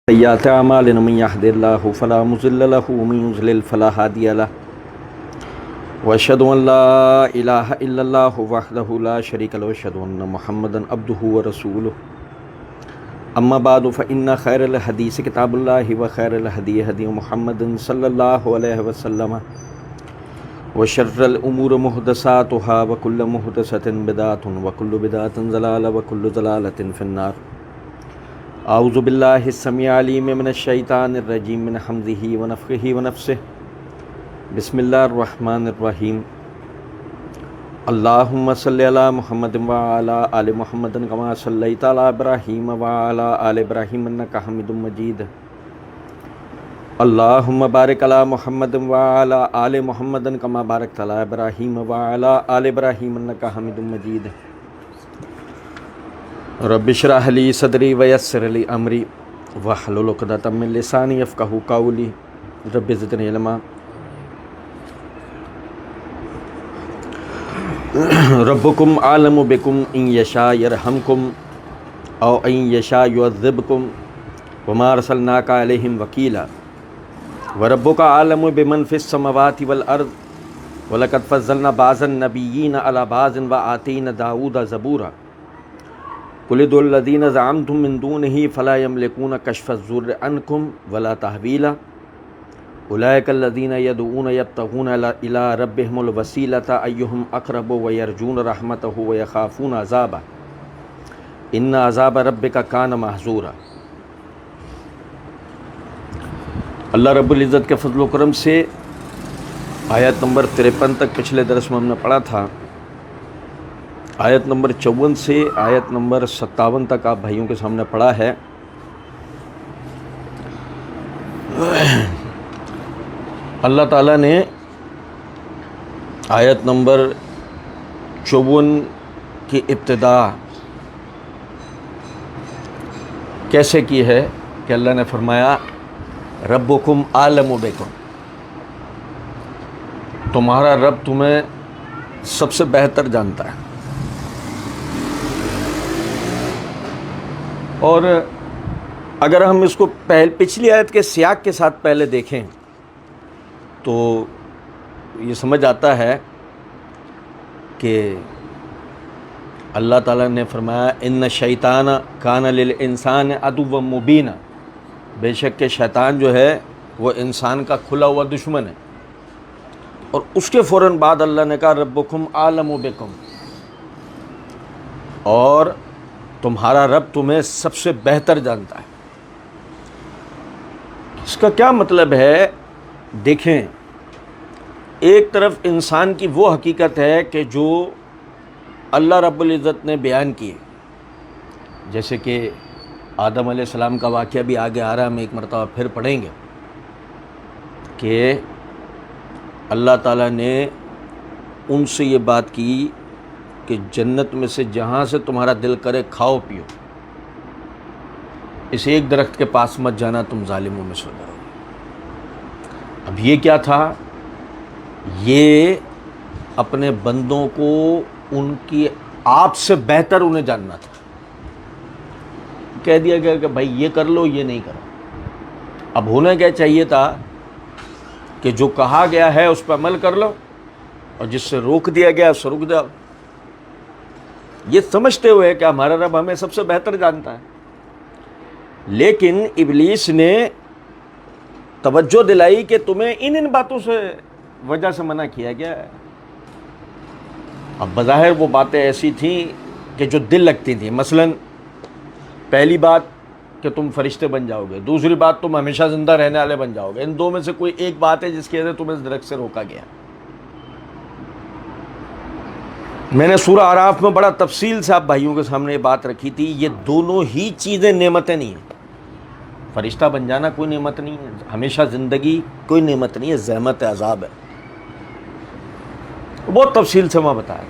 سیئات اعمالنا من يهد الله فلا مضل له ومن يضلل فلا هادي له واشهد ان لا اله الا الله وحده لا شريك له واشهد ان محمدا عبده ورسوله اما بعد فان خير الحديث كتاب الله وخير الهدي هدي محمد صلى الله عليه وسلم وشر الامور محدثاتها وكل محدثة بدعة وكل بدعة ضلالة وكل ضلالة في النار. اعوذ باللہ السمیع العلیم من الشیطان الرجیم من حمزہ ونفخہ ونفثہ. بسم اللہ الرحمن الرحیم. اللہم صلی علی محمد وعلی آل محمد کما صلیت علی ابراہیم وعلی آل ابراہیم انک حمید مجید. اللہم بارک علی محمد وعلی آل محمد کما بارکت علی ابراہیم وعلی آل ابراہیم انک حمید مجید. رب اشرح لی صدری ویسر لی امری واحلل عقدۃ من لسانی یفقہوا قولی. رب زدنی علما. ربکم عالم بکم ان یشاء یرحمکم او ان یشاء یعذبکم وما ارسلناک علیہم وکیلا وربک عالم بمن فی السماوات والارض ولقد فضلنا بعض النبیین علی بعض وآتینا داؤد زبورا قل ادعوا الذین زعمتم من دونہ فلا یملکون کشف الضر عنکم ولا تحویلا اولئک الذین یدعون یبتغون الی ربہم الوسیلۃ ایہم اقرب ویرجون رحمتہ ویخافون عذابہ ان عذاب ربک کان محذورا. اللہ رب العزت کے فضل و کرم سے آیت نمبر 53 تک پچھلے درس میں ہم نے پڑھا تھا. آیت نمبر 54 سے آیت نمبر 57 تک آپ بھائیوں کے سامنے پڑھا ہے. اللہ تعالیٰ نے آیت نمبر 54 کی ابتدا کیسے کی ہے کہ اللہ نے فرمایا ربکم عالم بکم، تمہارا رب تمہیں سب سے بہتر جانتا ہے. اور اگر ہم اس کو پچھلی آیت کے سیاق کے ساتھ پہلے دیکھیں تو یہ سمجھ آتا ہے کہ اللہ تعالیٰ نے فرمایا ان الشیطان کان للانسان عدوا مبینا، بے شک کہ شیطان جو ہے وہ انسان کا کھلا ہوا دشمن ہے. اور اس کے فوراً بعد اللہ نے کہا ربکم عالم بکم، اور تمہارا رب تمہیں سب سے بہتر جانتا ہے. اس کا کیا مطلب ہے؟ دیکھیں، ایک طرف انسان کی وہ حقیقت ہے کہ جو اللہ رب العزت نے بیان کی، جیسے کہ آدم علیہ السلام کا واقعہ بھی آگے آ رہا ہے، ہم ایک مرتبہ پھر پڑھیں گے کہ اللہ تعالیٰ نے ان سے یہ بات کی کہ جنت میں سے جہاں سے تمہارا دل کرے کھاؤ پیو، اس ایک درخت کے پاس مت جانا، تم ظالموں میں سے ہو جاؤ. اب یہ کیا تھا؟ یہ اپنے بندوں کو ان کی آپ سے بہتر انہیں جاننا تھا. کہہ دیا گیا کہ بھائی یہ کر لو، یہ نہیں کرو. اب ہونا کیا چاہیے تھا کہ جو کہا گیا ہے اس پہ عمل کر لو، اور جس سے روک دیا گیا اس سے رک جاؤ، یہ سمجھتے ہوئے کہ ہمارا رب ہمیں سب سے بہتر جانتا ہے. لیکن ابلیس نے توجہ دلائی کہ تمہیں ان باتوں سے وجہ سے منع کیا گیا ہے. اب بظاہر وہ باتیں ایسی تھیں کہ جو دل لگتی تھیں. مثلا پہلی بات کہ تم فرشتے بن جاؤ گے، دوسری بات تم ہمیشہ زندہ رہنے والے بن جاؤ گے. ان دو میں سے کوئی ایک بات ہے جس کی وجہ سے تمہیں اس درخت سے روکا گیا. میں نے سورہ اعراف میں بڑا تفصیل سے آپ بھائیوں کے سامنے یہ بات رکھی تھی. یہ دونوں ہی چیزیں نعمتیں نہیں ہیں. فرشتہ بن جانا کوئی نعمت نہیں ہے، ہمیشہ زندگی کوئی نعمت نہیں ہے، زحمت ہے، عذاب ہے. بہت تفصیل سے میں بتایا.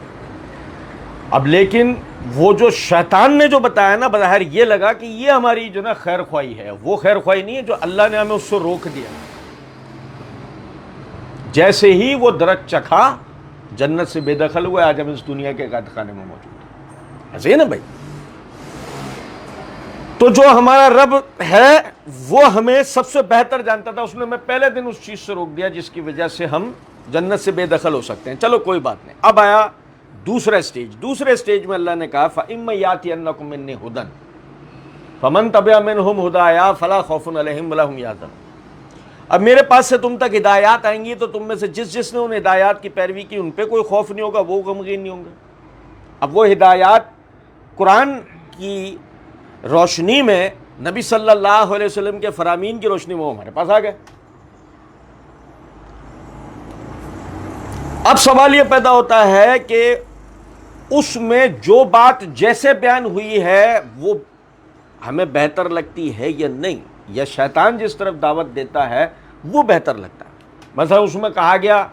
اب لیکن وہ جو شیطان نے جو بتایا نا، بظاہر یہ لگا کہ یہ ہماری جو نا خیر خواہی ہے. وہ خیر خواہی نہیں ہے جو اللہ نے ہمیں اس سے روک دیا. جیسے ہی وہ درخت چکھا، جنت سے بے دخل ہوئے، آج ہم اس دنیا کے قید خانے میں موجود ہیں. ایسے ہی نا بھائی. تو جو ہمارا رب ہے وہ ہمیں سب سے بہتر جانتا تھا، اس نے ہمیں پہلے دن اس چیز سے روک دیا جس کی وجہ سے ہم جنت سے بے دخل ہو سکتے ہیں. چلو کوئی بات نہیں. اب آیا دوسرے اسٹیج میں اللہ نے کہا فَإِمَّا يَأْتِيَنَّكُم مِّنِّي هُدًى فَمَن تَبِعَ مِنْهُمْ هُدَايَا فَلَا خَوْفٌ عَلَيْهِمْ وَلَا هُمْ يَحْزَنُونَ. اب میرے پاس سے تم تک ہدایات آئیں گی تو تم میں سے جس نے ان ہدایات کی پیروی کی ان پہ کوئی خوف نہیں ہوگا، وہ غمگین نہیں ہوں گے. اب وہ ہدایات قرآن کی روشنی میں، نبی صلی اللہ علیہ وسلم کے فرامین کی روشنی میں وہ ہمارے پاس آ گئے. اب سوال یہ پیدا ہوتا ہے کہ اس میں جو بات جیسے بیان ہوئی ہے وہ ہمیں بہتر لگتی ہے یا نہیں، یا شیطان جس طرف دعوت دیتا ہے وہ بہتر لگتا ہے. مثلا اس میں کہا گیا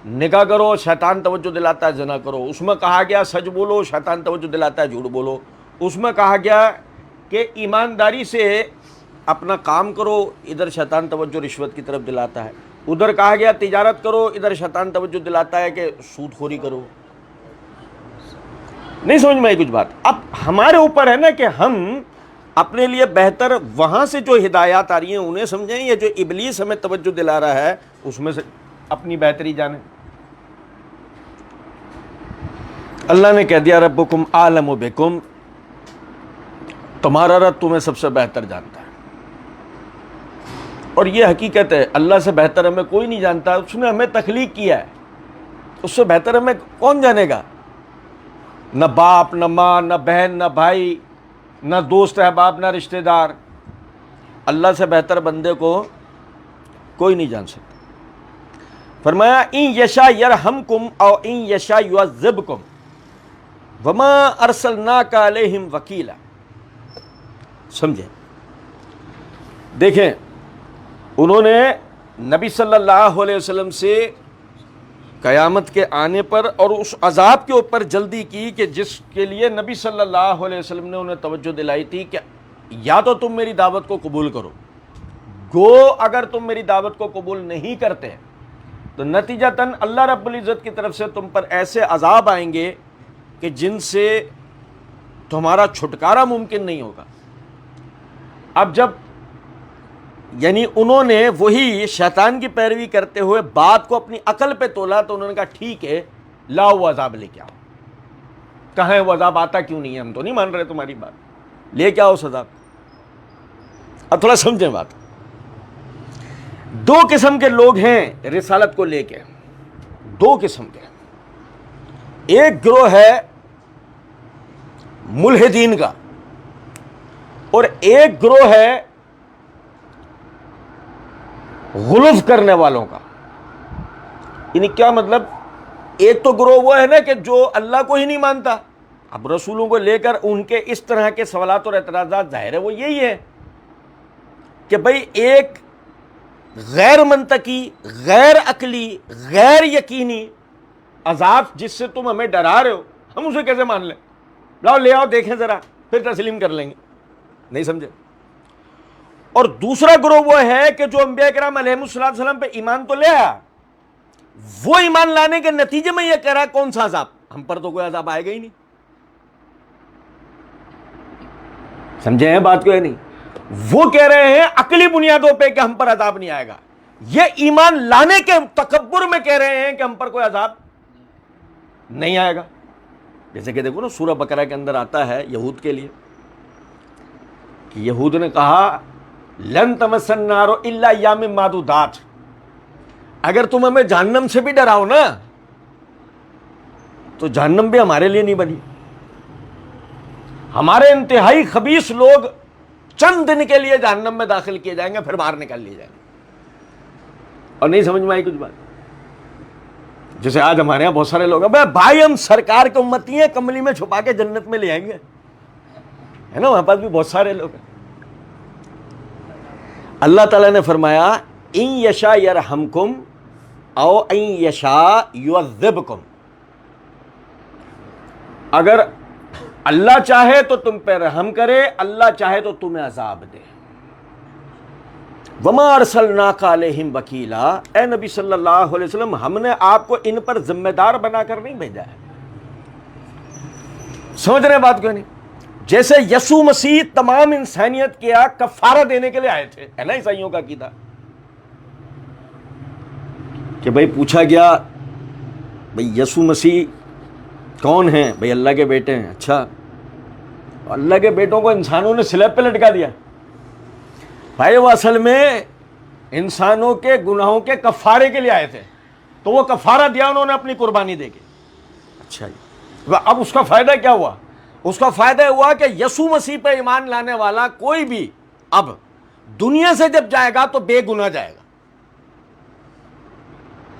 نکاح کرو، شیطان توجہ دلاتا ہے زنا کرو. اس میں کہا گیا سچ بولو، شیطان توجہ دلاتا ہے جھوٹ بولو. اس میں کہا گیا کہ ایمانداری سے اپنا کام کرو، ادھر شیطان توجہ رشوت کی طرف دلاتا ہے. ادھر کہا گیا تجارت کرو، ادھر شیطان توجہ دلاتا ہے کہ سود خوری کرو. نہیں سمجھ میں آئی کچھ بات؟ اب ہمارے اوپر ہے نا کہ ہم اپنے لیے بہتر وہاں سے جو ہدایات آ رہی ہیں انہیں سمجھیں، یا جو ابلیس ہمیں توجہ دلا رہا ہے اس میں سے اپنی بہتری جانیں. اللہ نے کہہ دیا ربکم اعلم بکم، تمہارا رب تمہیں سب سے بہتر جانتا ہے. اور یہ حقیقت ہے، اللہ سے بہتر ہمیں کوئی نہیں جانتا. اس نے ہمیں تخلیق کیا ہے، اس سے بہتر ہمیں کون جانے گا؟ نہ باپ، نہ ماں، نہ بہن، نہ بھائی، نہ دوست احباب، نہ رشتہ دار. اللہ سے بہتر بندے کو کوئی نہیں جان سکتا. فرمایا ان یشاء یرحمکم او ان یشاء یعذبکم وما ارسلناک علیہم وکیلا. سمجھیں، دیکھیں انہوں نے نبی صلی اللہ علیہ وسلم سے قیامت کے آنے پر اور اس عذاب کے اوپر جلدی کی کہ جس کے لیے نبی صلی اللہ علیہ وسلم نے انہیں توجہ دلائی تھی کہ یا تو تم میری دعوت کو قبول کرو، گو اگر تم میری دعوت کو قبول نہیں کرتے تو نتیجتاً اللہ رب العزت کی طرف سے تم پر ایسے عذاب آئیں گے کہ جن سے تمہارا چھٹکارا ممکن نہیں ہوگا. اب جب یعنی انہوں نے وہی شیطان کی پیروی کرتے ہوئے بات کو اپنی عقل پہ تولا تو انہوں نے کہا ٹھیک ہے لاؤ وہ عذاب لے کے آؤ. کہاں ہے وہ عذاب؟ آتا کیوں نہیں ہے؟ ہم تو نہیں مان رہے تمہاری بات، لے کے آؤ اس عذاب. اب تھوڑا سمجھیں بات. دو قسم کے لوگ ہیں رسالت کو لے کے، دو قسم کے. ایک گروہ ہے ملحدین کا اور ایک گروہ ہے غلو کرنے والوں کا. یعنی کیا مطلب؟ ایک تو گروہ وہ ہے نا کہ جو اللہ کو ہی نہیں مانتا. اب رسولوں کو لے کر ان کے اس طرح کے سوالات اور اعتراضات ظاہر ہے وہ یہی ہے کہ بھئی ایک غیر منطقی، غیر عقلی، غیر یقینی عذاب جس سے تم ہمیں ڈرا رہے ہو، ہم اسے کیسے مان لیں؟ لاؤ لے آؤ دیکھیں ذرا، پھر تسلیم کر لیں گے. نہیں سمجھے؟ اور دوسرا گروہ وہ ہے کہ جو انبیاء کرام علیہ السلام پہ ایمان تو لے آیا، وہ ایمان لانے کے نتیجے میں یہ کہہ رہا کون سا عذاب؟ ہم پر تو کوئی عذاب آئے گا ہی نہیں. سمجھے ہیں بات کو یا نہیں؟ وہ کہہ رہے ہیں عقلی بنیادوں پہ کہ ہم پر عذاب نہیں آئے گا، یہ ایمان لانے کے تکبر میں کہہ رہے ہیں کہ ہم پر کوئی عذاب نہیں آئے گا. جیسے کہ دیکھو نا سورہ بقرہ کے اندر آتا ہے یہود کے لیے کہ یہود نے کہا لن تمسن النار الا ایام معدودات، اگر تم ہمیں جہنم سے بھی ڈراؤ نا تو جہنم بھی ہمارے لیے نہیں بنی. ہمارے انتہائی خبیث لوگ چند دن کے لیے جہنم میں داخل کیے جائیں گے، پھر باہر نکال لیے جائیں گے. اور نہیں سمجھ میں آئی کچھ بات؟ جیسے آج ہمارے یہاں بہت سارے لوگ ہیں بھائی ہم سرکار کے امتی ہیں، کملی میں چھپا کے جنت میں لے آئیں گے، ہے نا؟ وہاں پاس بھی بہت سارے لوگ ہیں. اللہ تعالیٰ نے فرمایا ان یشاء یرحمکم او ان یشاء یعذبکم، اگر اللہ چاہے تو تم پہ رحم کرے، اللہ چاہے تو تمہیں عذاب دے. وما ارسلناک علیہم وکیلا، اے نبی صلی اللہ علیہ وسلم ہم نے آپ کو ان پر ذمہ دار بنا کر نہیں بھیجا ہے. سمجھ رہے بات کیوں نہیں؟ جیسے یسوع مسیح تمام انسانیت کیا کفارہ دینے کے لیے آئے تھے، ہے نا عیسائیوں کا عقیدہ، کہ بھئی پوچھا گیا بھئی یسوع مسیح کون ہیں؟ بھئی اللہ کے بیٹے ہیں۔ اچھا، اللہ کے بیٹوں کو انسانوں نے سلیب پہ لٹکا دیا۔ بھائی وہ اصل میں انسانوں کے گناہوں کے کفارے کے لیے آئے تھے، تو وہ کفارہ دیا انہوں نے اپنی قربانی دے کے۔ اچھا جی، اب اس کا فائدہ کیا ہوا؟ اس کا فائدہ ہوا کہ یسوع مسیح پہ ایمان لانے والا کوئی بھی اب دنیا سے جب جائے گا تو بے گناہ جائے گا،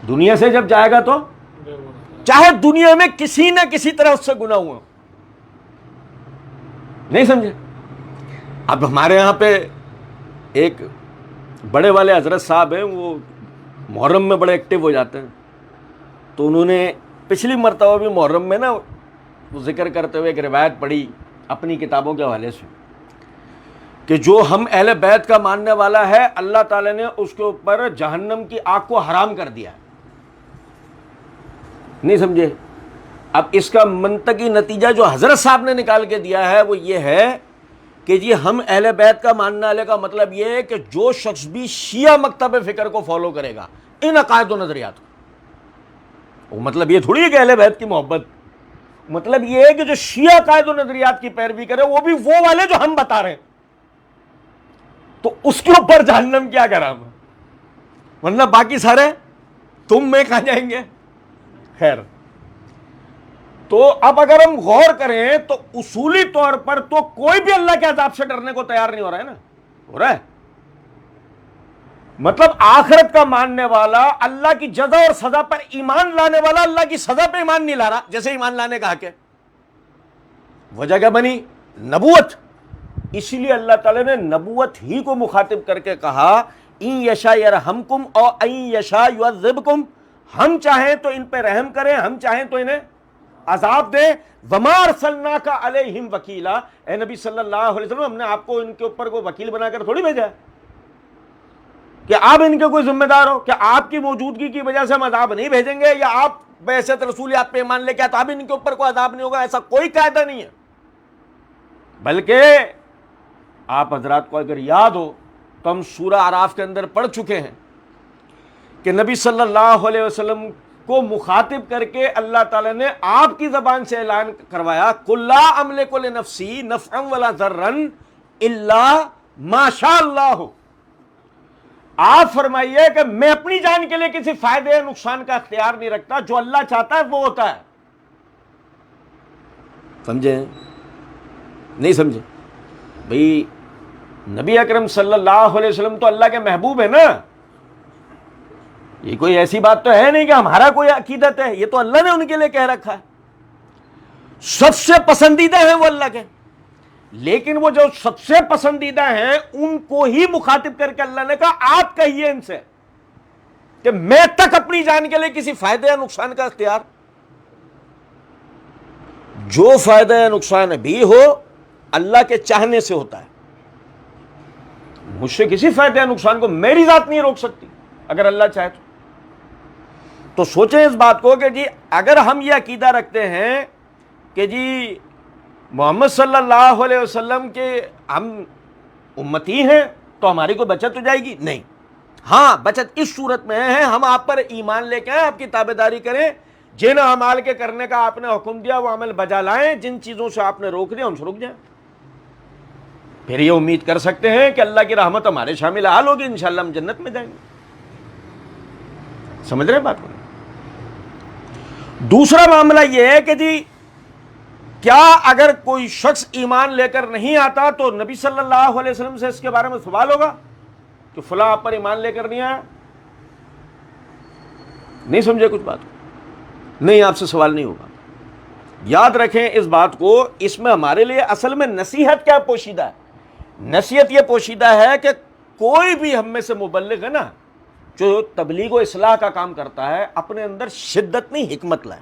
دنیا سے جب جائے گا تو چاہے دنیا میں کسی نہ کسی طرح اس سے گناہ ہوا، نہیں سمجھے؟ اب ہمارے یہاں پہ ایک بڑے والے حضرت صاحب ہیں، وہ محرم میں بڑے ایکٹیو ہو جاتے ہیں، تو انہوں نے پچھلی مرتبہ بھی محرم میں نا وہ ذکر کرتے ہوئے ایک روایت پڑھی اپنی کتابوں کے حوالے سے کہ جو ہم اہل بیت کا ماننے والا ہے، اللہ تعالیٰ نے اس کے اوپر جہنم کی آگ کو حرام کر دیا ہے، نہیں سمجھے؟ اب اس کا منطقی نتیجہ جو حضرت صاحب نے نکال کے دیا ہے وہ یہ ہے کہ جی ہم اہل بیت کا ماننے والے کا مطلب یہ ہے کہ جو شخص بھی شیعہ مکتب فکر کو فالو کرے گا ان عقائد و نظریات کو، مطلب یہ تھوڑی ہے کہ اہل بیت کی محبت، مطلب یہ ہے کہ جو شیعہ عقائد و نظریات کی پیروی کرے وہ بھی وہ والے جو ہم بتا رہے ہیں، تو اس کے اوپر جہنم کیا کرا، ورنہ باقی سارے تم میں کہاں جائیں گے؟ خیر، تو اب اگر ہم غور کریں تو اصولی طور پر تو کوئی بھی اللہ کے عذاب سے ڈرنے کو تیار نہیں ہو رہا ہے نا، ہو رہا ہے؟ مطلب آخرت کا ماننے والا اللہ کی جزا اور سزا پر ایمان لانے والا اللہ کی سزا پہ ایمان نہیں لا رہا جیسے ایمان لانے کا حق ہے۔ وجہ کیا بنی؟ نبوت۔ اسی لیے اللہ تعالیٰ نے نبوت ہی کو مخاطب کر کے کہا ان یشاء یرحمکم او ان یشاء یعذبکم، ہم چاہیں تو ان پہ رحم کریں، ہم چاہیں تو انہیں عذاب دیں۔ وما ارسلناک علیہم وکیلا، اے نبی صلی اللہ علیہ وسلم ہم نے آپ کو ان کے اوپر کوئی وکیل بنا کر تھوڑی بھیجا ہے کہ آپ ان کے کوئی ذمہ دار ہو، کہ آپ کی موجودگی کی وجہ سے ہم عذاب نہیں بھیجیں گے، یا آپ بعثت رسول آپ پہ ایمان لے کے تو اب ان کے اوپر کوئی عذاب نہیں ہوگا، ایسا کوئی قاعدہ نہیں ہے۔ بلکہ آپ حضرات کو اگر یاد ہو تو ہم سورہ اعراف کے اندر پڑھ چکے ہیں کہ نبی صلی اللہ علیہ وسلم کو مخاطب کر کے اللہ تعالیٰ نے آپ کی زبان سے اعلان کروایا قُل لَا أَمْلِكُ لِنَفْسِي نَفْعًا وَلَا ضَرًّا إِلَّا مَا شَاءَ اللَّهُ، آپ فرمائیے کہ میں اپنی جان کے لیے کسی فائدے یا نقصان کا اختیار نہیں رکھتا، جو اللہ چاہتا ہے وہ ہوتا ہے۔ سمجھے؟ نہیں سمجھے؟ بھئی نبی اکرم صلی اللہ علیہ وسلم تو اللہ کے محبوب ہے نا، یہ کوئی ایسی بات تو ہے نہیں کہ ہمارا کوئی عقیدت ہے، یہ تو اللہ نے ان کے لیے کہہ رکھا ہے، سب سے پسندیدہ ہیں وہ اللہ کے، لیکن وہ جو سب سے پسندیدہ ہیں ان کو ہی مخاطب کر کے اللہ نے کہا آپ کہیے ان سے کہ میں تک اپنی جان کے لیے کسی فائدے یا نقصان کا اختیار، جو فائدہ یا نقصان بھی ہو اللہ کے چاہنے سے ہوتا ہے، مجھ سے کسی فائدے یا نقصان کو میری ذات نہیں روک سکتی اگر اللہ چاہے تو سوچیں اس بات کو کہ جی اگر ہم یہ عقیدہ رکھتے ہیں کہ جی محمد صلی اللہ علیہ وسلم کے ہم امتی ہیں تو ہماری کوئی بچت ہو جائے گی؟ نہیں، ہاں بچت اس صورت میں ہے ہم آپ پر ایمان لے کے آئیں، آپ کی تابعداری کریں، جن اعمال کے کرنے کا آپ نے حکم دیا وہ عمل بجا لائیں، جن چیزوں سے آپ نے روک دیا ان سے رک جائیں، پھر یہ امید کر سکتے ہیں کہ اللہ کی رحمت ہمارے شامل حال ہوگی، انشاءاللہ ہم جنت میں جائیں گے۔ سمجھ رہے ہیں بات کو؟ دوسرا معاملہ یہ ہے کہ جی کیا اگر کوئی شخص ایمان لے کر نہیں آتا تو نبی صلی اللہ علیہ وسلم سے اس کے بارے میں سوال ہوگا کہ فلاں آپ پر ایمان لے کر نہیں آیا؟ نہیں سمجھے کچھ بات؟ نہیں، آپ سے سوال نہیں ہوگا۔ یاد رکھیں اس بات کو، اس میں ہمارے لیے اصل میں نصیحت کیا پوشیدہ ہے؟ نصیحت یہ پوشیدہ ہے کہ کوئی بھی ہم میں سے مبلغ ہے نا جو تبلیغ و اصلاح کا کام کرتا ہے اپنے اندر شدت نہیں حکمت لائے،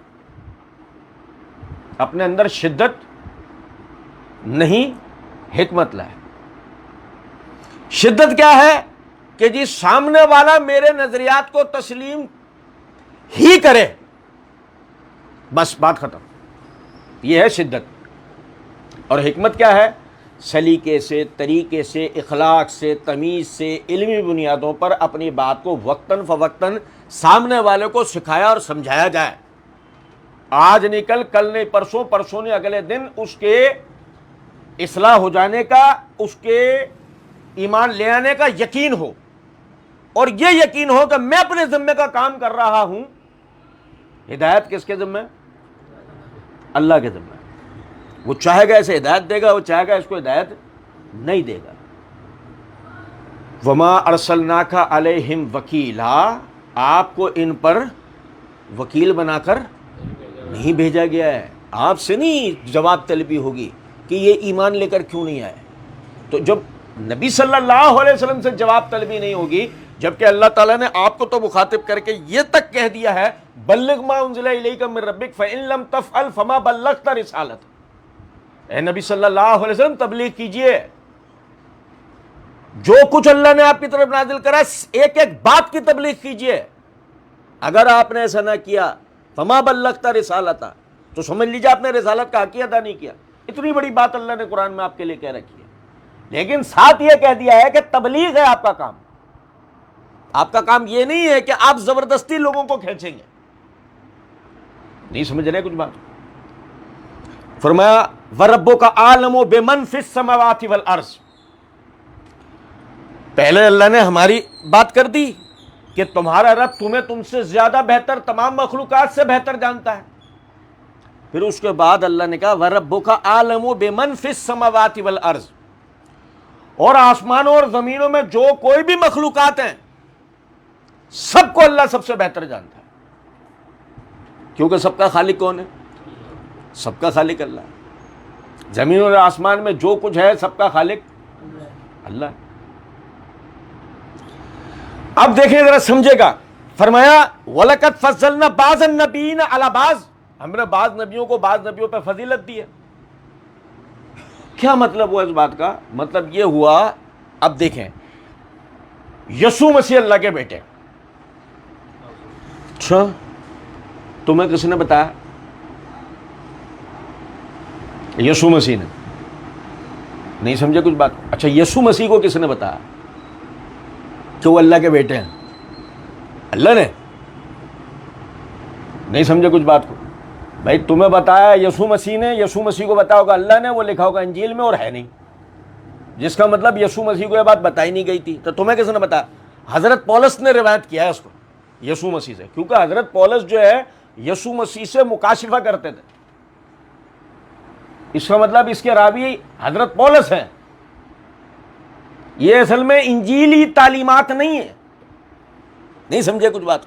اپنے اندر شدت نہیں حکمت لائے۔ شدت کیا ہے کہ جی سامنے والا میرے نظریات کو تسلیم ہی کرے، بس بات ختم، یہ ہے شدت۔ اور حکمت کیا ہے؟ سلیقے سے، طریقے سے، اخلاق سے، تمیز سے، علمی بنیادوں پر اپنی بات کو وقتاً فوقتاً سامنے والے کو سکھایا اور سمجھایا جائے. آج نکل کل نہیں، پرسوں پرسوں نہیں، اگلے دن اس کے اصلاح ہو جانے کا، اس کے ایمان لے آنے کا یقین ہو، اور یہ یقین ہو کہ میں اپنے ذمے کا کام کر رہا ہوں. ہدایت کس کے ذمے؟ اللہ کے ذمے. وہ چاہے گا اسے ہدایت دے گا، وہ چاہے گا اس کو ہدایت نہیں دے گا. وما ارسلناک علیہم وکیلا، آپ کو ان پر وکیل بنا کر نہیں بھیجا گیا ہے. آپ سے نہیں جواب طلبی ہوگی کہ یہ ایمان لے کر کیوں نہیں آئے. تو جب نبی صلی اللہ علیہ وسلم سے جواب طلبی نہیں ہوگی، جبکہ اللہ تعالیٰ نے آپ کو تو مخاطب کر کے یہ تک کہہ دیا ہے بلغ ما انزل الیک من ربک فإن لم تفعل فما بلغت رسالتہ. اے نبی صلی اللہ علیہ وسلم تبلیغ کیجئے، جو کچھ اللہ نے آپ کی طرف نازل کرا ایک ایک بات کی تبلیغ کیجئے. اگر آپ نے ایسا نہ کیا فما بلغت رسالتہ، تو سمجھ لیجیے آپ نے رسالت کا حق ادا نہیں کیا. اتنی بڑی بات اللہ نے قرآن میں آپ کے لیے کہہ رکھی ہے، لیکن ساتھ یہ کہہ دیا ہے کہ تبلیغ ہے آپ کا کام. آپ کا کام یہ نہیں ہے کہ آپ زبردستی لوگوں کو کھینچیں گے. نہیں سمجھ رہے کچھ بات؟ فرمایا وَرَبُّكَ أَعْلَمُ بِمَنْ فِي السَّمَاوَاتِ وَالْأَرْضِ. پہلے اللہ نے ہماری بات کر دی کہ تمہارا رب تمہیں تم سے زیادہ بہتر تمام مخلوقات سے بہتر جانتا ہے. پھر اس کے بعد اللہ نے کہا وَرَبُّكَ أَعْلَمُ بِمَنْ فِي السَّمَاوَاتِ وَالْأَرْضِ، اور آسمانوں اور زمینوں میں جو کوئی بھی مخلوقات ہیں سب کو اللہ سب سے بہتر جانتا ہے. کیونکہ سب کا خالق کون ہے؟ سب کا خالق اللہ ہے. زمین اور آسمان میں جو کچھ ہے سب کا خالق اللہ ہے. اب دیکھیں ذرا سمجھے گا. فرمایا وَلَقَدْ فَضَّلْنَا بَعْضَ النَّبِيِّينَ عَلَى بَعْضٍ، ہم نے بعض نبیوں کو بعض نبیوں پہ فضیلت دی ہے. کیا مطلب ہوا اس بات کا؟ مطلب یہ ہوا، اب دیکھیں یسوع مسیح اللہ کے بیٹے. اچھا تمہیں کس نے بتایا؟ یسوع مسیح نے. نہیں سمجھے کچھ بات؟ اچھا یسوع مسیح کو کس نے بتایا کہ وہ اللہ کے بیٹے ہیں؟ اللہ نے. نہیں سمجھے کچھ بات کو؟ بھائی تمہیں بتایا یسوع مسیح نے، یسوع مسیح کو بتایا ہوگا اللہ نے، وہ لکھا ہوگا انجیل میں اور ہے نہیں، جس کا مطلب یسوع مسیح کو یہ بات بتائی نہیں گئی تھی. تو تمہیں کس نے بتایا؟ حضرت پولس نے روایت کیا ہے اس کو یسوع مسیح سے، کیونکہ حضرت پولس جو ہے یسوع مسیح سے مکاشفہ کرتے تھے. اس کا مطلب اس کے راوی حضرت پولس ہیں. یہ اصل میں انجیلی تعلیمات نہیں ہے. نہیں سمجھے کچھ بات؟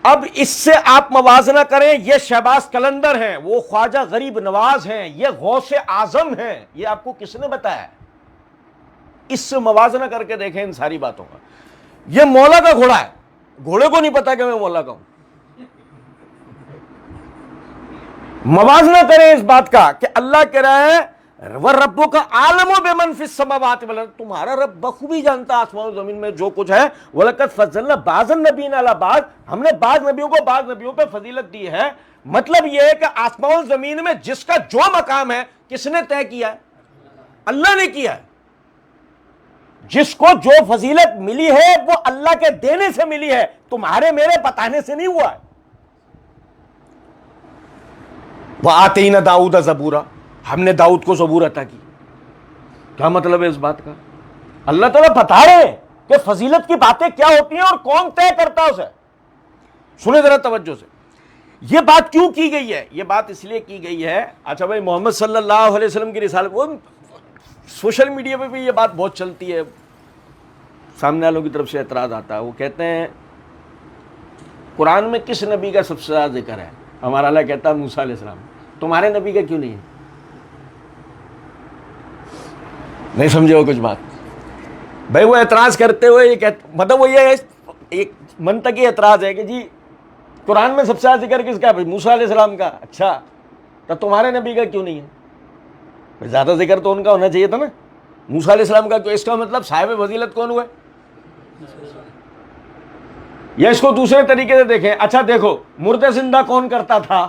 اب اس سے آپ موازنہ کریں، یہ شہباز قلندر ہیں، وہ خواجہ غریب نواز ہیں، یہ غوث اعظم ہیں. یہ آپ کو کس نے بتایا؟ اس سے موازنہ کر کے دیکھیں ان ساری باتوں کا. یہ مولا کا گھوڑا ہے، گھوڑے کو نہیں پتا کہ میں مولا کا ہوں. موازنہ کریں اس بات کا کہ اللہ کہہ رہا ہے وَرَبُّكَ أَعْلَمُ بِمَنْ فِي السَّمَاوَاتِ وَالْأَرْضِ، تمہارا رب بخوبی جانتا آسمان و زمین میں جو کچھ ہے. وَلَقَدْ فَضَّلْنَا بَعْضَ النَّبِيِّينَ عَلَى بَعْضٍ، ہم نے بعض نبیوں کو بعض نبیوں پہ فضیلت دی ہے. مطلب یہ ہے کہ آسمان و زمین میں جس کا جو مقام ہے کس نے طے کیا ہے؟ اللہ نے کیا ہے. جس کو جو فضیلت ملی ہے وہ اللہ کے دینے سے ملی ہے، تمہارے میرے بتانے سے نہیں ہوا ہے. وَآتَيْنَا دَاوُودَ زَبُورًا، ہم نے داؤد کو زبور عطا کی. کیا مطلب ہے اس بات کا؟ اللہ تعالیٰ بتا رہے ہیں کہ فضیلت کی باتیں کیا ہوتی ہیں اور کون طے کرتا ہے اسے. سنیں ذرا توجہ سے. یہ بات کیوں کی گئی ہے؟ یہ بات اس لیے کی گئی ہے، اچھا بھائی محمد صلی اللہ علیہ وسلم کی رسالت، وہ سوشل میڈیا پہ بھی یہ بات بہت چلتی ہے، سامنے والوں کی طرف سے اعتراض آتا ہے. وہ کہتے ہیں قرآن میں کس نبی کا سب سے زیادہ ذکر ہے؟ ہمارا اللہ کہتا ہے موسیٰ علیہ السلام. تمہارے نبی کا کیوں نہیں ہے؟ نہیں سمجھے وہ کچھ بات؟ بھائی وہ اعتراض کرتے ہوئے یہ مطلب وہ یہ ایک منطقی اعتراض ہے کہ جی قرآن میں سب سے زیادہ ذکر کس کا ہے؟ موسیٰ علیہ السلام کا. اچھا تو تمہارے نبی کا کیوں نہیں ہے؟ زیادہ ذکر تو ان کا ہونا چاہیے تھا نا، موسیٰ علیہ السلام کا. تو اس کا مطلب صاحب فضیلت کون ہوئے؟ یا اس کو دوسرے طریقے سے دیکھیں. اچھا دیکھو مردے زندہ کون کرتا تھا؟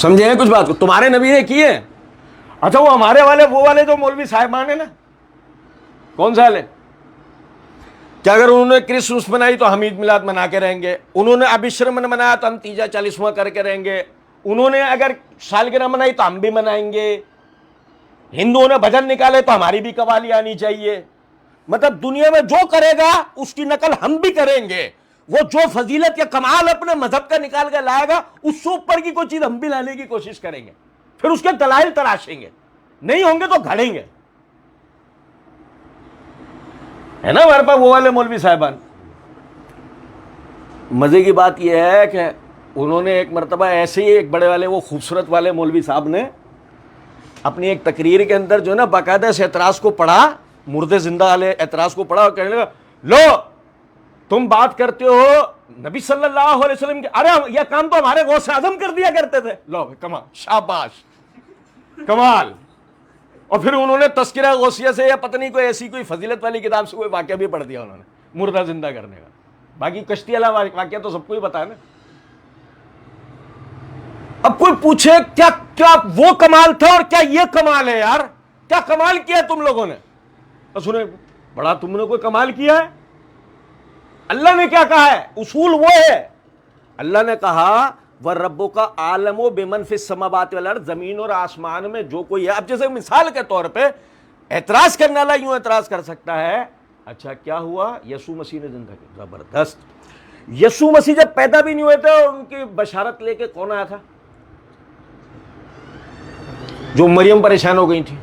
سمجھے ہیں کچھ بات کو؟ تمہارے نبی نے کیے. اچھا وہ ہمارے والے وہ والے جو مولوی صاحبان ہیں نا, کون سا ہے کہ اگر انہوں نے کرسمس منائی تو ہم عید میلاد منا کے رہیں گے, انہوں نے ابشرمن منایا تو ہم تیجا 40واں کر کے رہیں گے, انہوں نے اگر سالگرہ منائی تو ہم بھی منائیں گے, ہندوؤں نے بھجن نکالے تو ہماری بھی قوالی آنی چاہیے. مطلب دنیا میں جو کرے گا اس کی نقل ہم بھی کریں گے. وہ جو فضیلت یا کمال اپنے مذہب کا نکال کے لائے گا اس سے اوپر کی کوئی چیز ہم بھی لانے کی کوشش کریں گے, پھر اس کے دلائل تراشیں گے, نہیں ہوں گے تو گھڑیں گے. ہے نا ہمارے پاس وہ والے مولوی صاحبان. مزے کی بات یہ ہے کہ انہوں نے ایک مرتبہ ایسے ہی ایک بڑے والے وہ خوبصورت والے مولوی صاحب نے اپنی ایک تقریر کے اندر جو ہے نا باقاعدہ اس اعتراض کو پڑھا, مردے زندہ والے اعتراض کو پڑھا اور کہنے لگا لو تم بات کرتے ہو نبی صلی اللہ علیہ وسلم کے, ارے یہ کام تو ہمارے غوث اعظم کر دیا کرتے تھے. لو کمال, شاباش, کمال. اور پھر انہوں نے تذکرہ غوثیہ سے یا پتہ نہیں کوئی ایسی کوئی فضیلت والی کتاب سے کوئی واقعہ بھی پڑھ دیا انہوں نے مردہ زندہ کرنے کا. باقی کشتی والا واقعہ تو سب کو ہی پتا ہے نا. اب کوئی پوچھے کیا کیا وہ کمال تھا اور کیا یہ کمال ہے یار, کیا کمال کیا تم لوگوں نے؟ تو سنیں بڑا تم نے کوئی کمال کیا ہے؟ اللہ نے کیا کہا ہے؟ اصول وہ ہے, اللہ نے کہا وَرَبُّكَ عَالَمُ بِمَنْ فِي السَّمَاوَاتِ وَالْأَرْضِ, زمین اور آسمان میں جو کوئی ہے. اب جیسے مثال کے طور پہ اعتراض کرنے والا یوں اعتراض کر سکتا ہے, اچھا کیا ہوا یسوع مسیح نے زندہ کیا؟ زبردست. یسوع مسیح جب پیدا بھی نہیں ہوئے تھے اور ان کی بشارت لے کے کون آیا تھا جو مریم پریشان ہو گئی تھی؟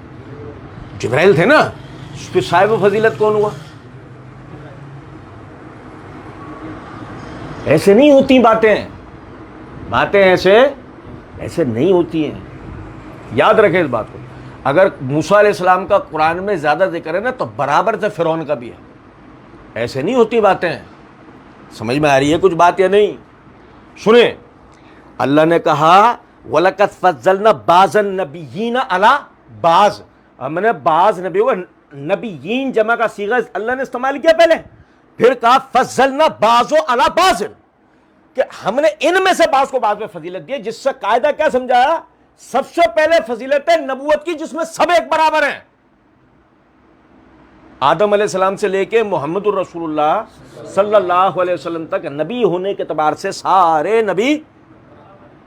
جبرائیل تھے نا. پھر صاحب فضیلت کون ہوا؟ ایسے نہیں ہوتی باتیں ایسے نہیں ہوتی ہیں. یاد رکھیں اس بات کو. اگر موسیٰ علیہ السلام کا قرآن میں زیادہ ذکر ہے نا تو برابر سے فرعون کا بھی ہے. ایسے نہیں ہوتی باتیں. سمجھ میں آ رہی ہے کچھ بات یا نہیں؟ سنیں, اللہ نے کہا وَلَقَدْ فَضَّلْنَا بَعْضَ النَّبِيِّينَ عَلَىٰ بَعْض, ہم نے بعض نبیین جمع کا صیغہ اللہ نے استعمال کیا پہلے, پھر کہا فَضَّلْنَا بَعْضُ عَلَىٰ بَعْضٍ, کہ ہم نے ان میں سے بعض کو بعض میں فضیلت دی. جس سے قاعدہ کیا سمجھایا؟ سب سے پہلے فضیلت ہے نبوت کی جس میں سب ایک برابر ہیں. آدم علیہ السلام سے لے کے محمد الرسول اللہ صلی اللہ علیہ وسلم تک نبی ہونے کے اعتبار سے سارے نبی.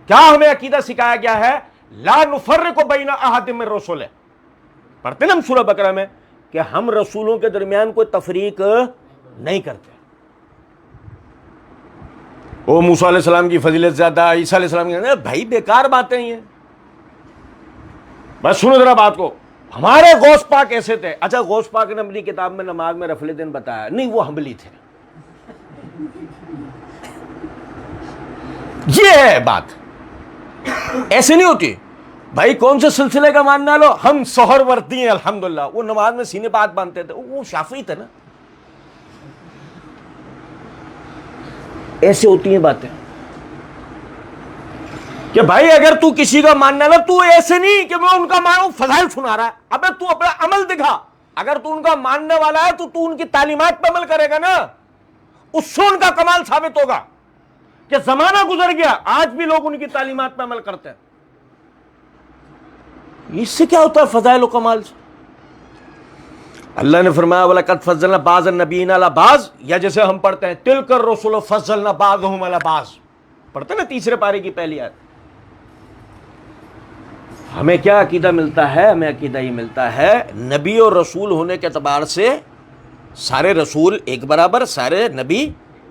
کیا ہمیں عقیدہ سکھایا گیا ہے؟ لا نفرق بین احد من رسول, پڑھتے نا ہم سورہ بقرہ میں کہ ہم رسولوں کے درمیان کوئی تفریق نہیں کرتے. او موسیٰ علیہ السلام کی فضیلت زیادہ, عیسیٰ علیہ السلام کی, بھائی بیکار باتیں ہیں. بس سنو ذرا بات کو. ہمارے غوث پاک ایسے تھے. اچھا غوث پاک نے اپنی کتاب میں نماز میں رفع الدین بتایا نہیں, وہ حنبلی تھے. یہ ہے بات, ایسے نہیں ہوتی. بھائی کون سے سلسلے کا ماننا لو, ہم سحر وردی ہیں الحمدللہ. وہ نماز میں سینے پہ ہاتھ باندھتے تھے, وہ شافعی تھے نا. ایسے ہوتی ہیں باتیں کہ بھائی اگر تو کسی کا ماننا نا, تو ایسے نہیں کہ میں ان کا مانوں فضائل سنا رہا ہے. ابے تو اپنا عمل دکھا. اگر تو ان کا ماننے والا ہے تو ان کی تعلیمات پہ عمل کرے گا نا, اس سے ان کا کمال ثابت ہوگا. کہ زمانہ گزر گیا, آج بھی لوگ ان کی تعلیمات پہ عمل کرتے ہیں. اس سے کیا ہوتا ہے فضائل و کمال سے؟ اللہ نے فرمایا وَلَقَدْ فَضَّلْنَا بَعْضَ النَّبِيِّينَ عَلَىٰ بَعْضٍ, یا جیسے ہم پڑھتے ہیں تِلْكَ الرُّسُلُ فَضَّلْنَا بَعْضَهُمْ عَلَىٰ بَعْضٍ, پڑھتے ہیں نا تیسرے پارے کی پہلی آیت. ہمیں کیا عقیدہ ملتا ہے؟ ہمیں عقیدہ یہ ملتا ہے نبی اور رسول ہونے کے اعتبار سے سارے رسول ایک برابر, سارے نبی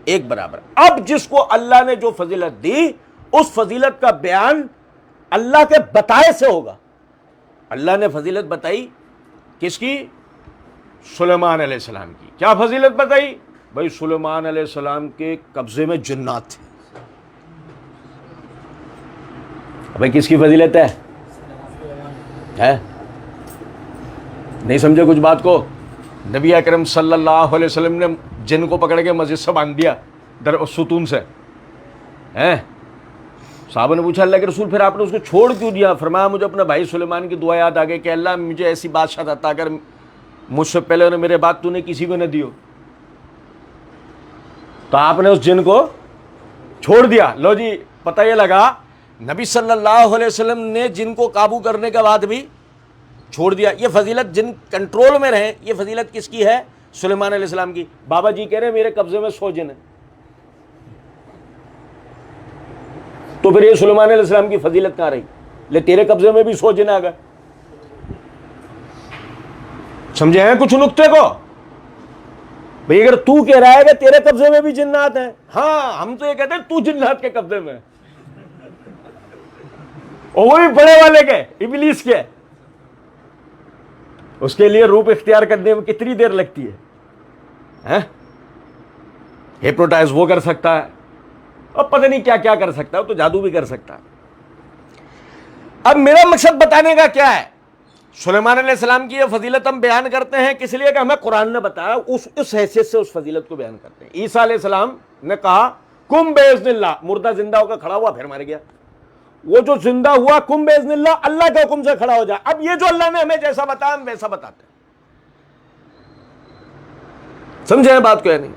ایک برابر. اب جس کو اللہ نے جو فضیلت دی اس فضیلت کا بیان اللہ کے بتائے سے ہوگا. اللہ نے فضیلت بتائی کس کی؟ سلیمان علیہ السلام کی. کیا فضیلت بتائی؟ بھائی سلیمان علیہ السلام کے قبضے میں جنات تھے. بھائی کس کی فضیلت ہے؟ نہیں سمجھے کچھ بات کو؟ نبی اکرم صلی اللہ علیہ وسلم نے جن کو پکڑ کے مسجد سے باندھ دیا ستون سے. صحابہ نے پوچھا اللہ کے رسول پھر آپ نے اس کو چھوڑ کیوں دیا؟ فرمایا مجھے اپنے بھائی سلیمان کی دعا یاد آ گئی کہ اللہ مجھے ایسی بادشاہ عطا کر مجھ سے پہلے اور میرے بعد تو نے کسی کو نہ دیو. تو آپ نے اس جن کو چھوڑ دیا. لو جی پتہ یہ لگا نبی صلی اللہ علیہ وسلم نے جن کو قابو کرنے کے بعد بھی چھوڑ دیا. یہ فضیلت جن کنٹرول میں رہیں, یہ فضیلت کس کی ہے؟ سلیمان علیہ السلام کی. بابا جی کہہ رہے ہیں میرے قبضے میں 100 جن ہیں, تو پھر یہ سلیمان علیہ السلام کی فضیلت کہاں رہی؟ لے تیرے قبضے میں بھی 100 جن آ گئے. سمجھے ہیں کچھ نقطے کو؟ بھئی اگر تو کہہ رہا ہے کہ تیرے قبضے میں بھی جنات ہیں, ہاں ہم تو یہ کہتے ہیں تو جنات کے قبضے میں, اور وہ بھی بڑے والے کے, ابلیس کے. اس کے لیے روپ اختیار کرنے میں کتنی دیر لگتی ہے؟ ہپنوٹائز وہ کر سکتا ہے, اور پتہ نہیں کیا کیا کر سکتا ہے, تو جادو بھی کر سکتا ہے. اب میرا مقصد بتانے کا کیا ہے؟ سلیمان علیہ السلام کی یہ فضیلت ہم بیان کرتے ہیں کس لیے کہ ہمیں قرآن نے بتایا, اس حیثیت سے اس فضیلت کو بیان کرتے ہیں. عیسیٰ علیہ السلام نے کہا کم باذن اللہ, مردہ زندہ ہو کر کھڑا ہوا پھر مر گیا. وہ جو زندہ ہوا کم باذن اللہ, اللہ کے حکم سے کھڑا ہو جائے. اب یہ جو اللہ نے ہمیں جیسا بتایا ہم ویسا بتاتے ہیں. سمجھے ہیں بات کو یا نہیں؟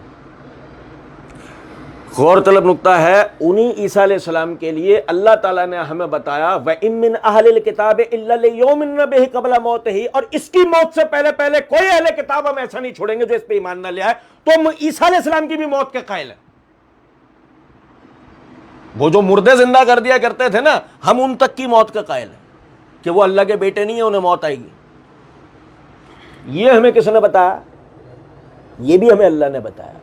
غور طلب نقطہ ہے. انہی عیسیٰ علیہ السلام کے لیے اللہ تعالیٰ نے ہمیں بتایا وَإِن مِّنْ أَهْلِ الْكِتَابِ إِلَّا لِيُؤْمِنَّ بِهِ قَبْلَ مَوْتِهِ, اور اس کی موت سے پہلے کوئی اہل کتاب ہم ایسا نہیں چھوڑیں گے جو اس پہ ایمان نہ لے آئے. تو ہم عیسیٰ علیہ السلام کی بھی موت کے قائل ہیں. وہ جو مردے زندہ کر دیا کرتے تھے نا, ہم ان تک کی موت کے قائل ہیں کہ وہ اللہ کے بیٹے نہیں ہیں, انہیں موت آئے گی. یہ ہمیں کس نے بتایا؟ یہ بھی ہمیں اللہ نے بتایا.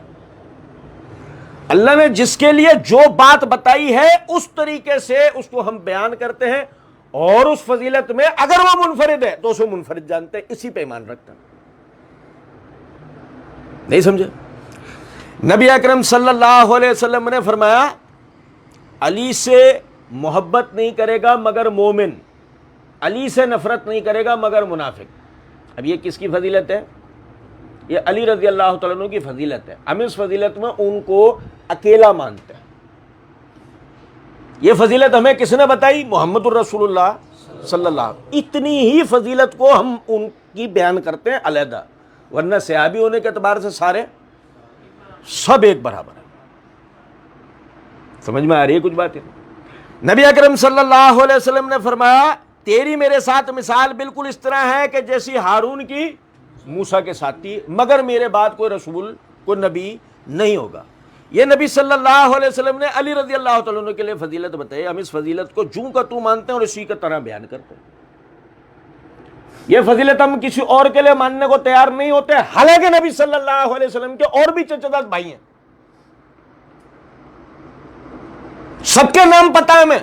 اللہ نے جس کے لیے جو بات بتائی ہے اس طریقے سے اس کو ہم بیان کرتے ہیں, اور اس فضیلت میں اگر وہ منفرد ہے تو اسے منفرد جانتے ہیں, اسی پہ ایمان رکھتے ہیں. نہیں سمجھے؟ نبی اکرم صلی اللہ علیہ وسلم نے فرمایا علی سے محبت نہیں کرے گا مگر مومن, علی سے نفرت نہیں کرے گا مگر منافق. اب یہ کس کی فضیلت ہے؟ یہ علی رضی اللہ تعالیٰ عنہ کی فضیلت ہے. ہم اس فضیلت میں ان کو اکیلا مانتے ہیں. یہ فضیلت ہمیں کس نے بتائی؟ محمد الرسول اللہ صلی اللہ علیہ وسلم. اتنی ہی فضیلت کو ہم ان کی بیان کرتے ہیں علیحدہ, ورنہ صحابی ہونے کے اعتبار سے سارے سب ایک برابر ہیں. سمجھ میں آ رہی ہے کچھ باتیں؟ نبی اکرم صلی اللہ علیہ وسلم نے فرمایا تیری میرے ساتھ مثال بالکل اس طرح ہے کہ جیسی ہارون کی موسیٰ کے ساتھ تھی, مگر میرے بعد کوئی رسول کوئی نبی نہیں ہوگا. یہ نبی صلی اللہ علیہ وسلم نے علی رضی اللہ تعالیٰ عنہ کے لیے فضیلت بتائی. ہم اس فضیلت کو جوں کا تو مانتے ہیں اور اسی کا طرح بیان کرتے ہیں. یہ فضیلت ہم کسی اور کے لیے ماننے کو تیار نہیں ہوتے, حالانکہ نبی صلی اللہ علیہ وسلم کے اور بھی چچا زاد بھائی ہیں, سب کے نام پتہ ہے ہمیں,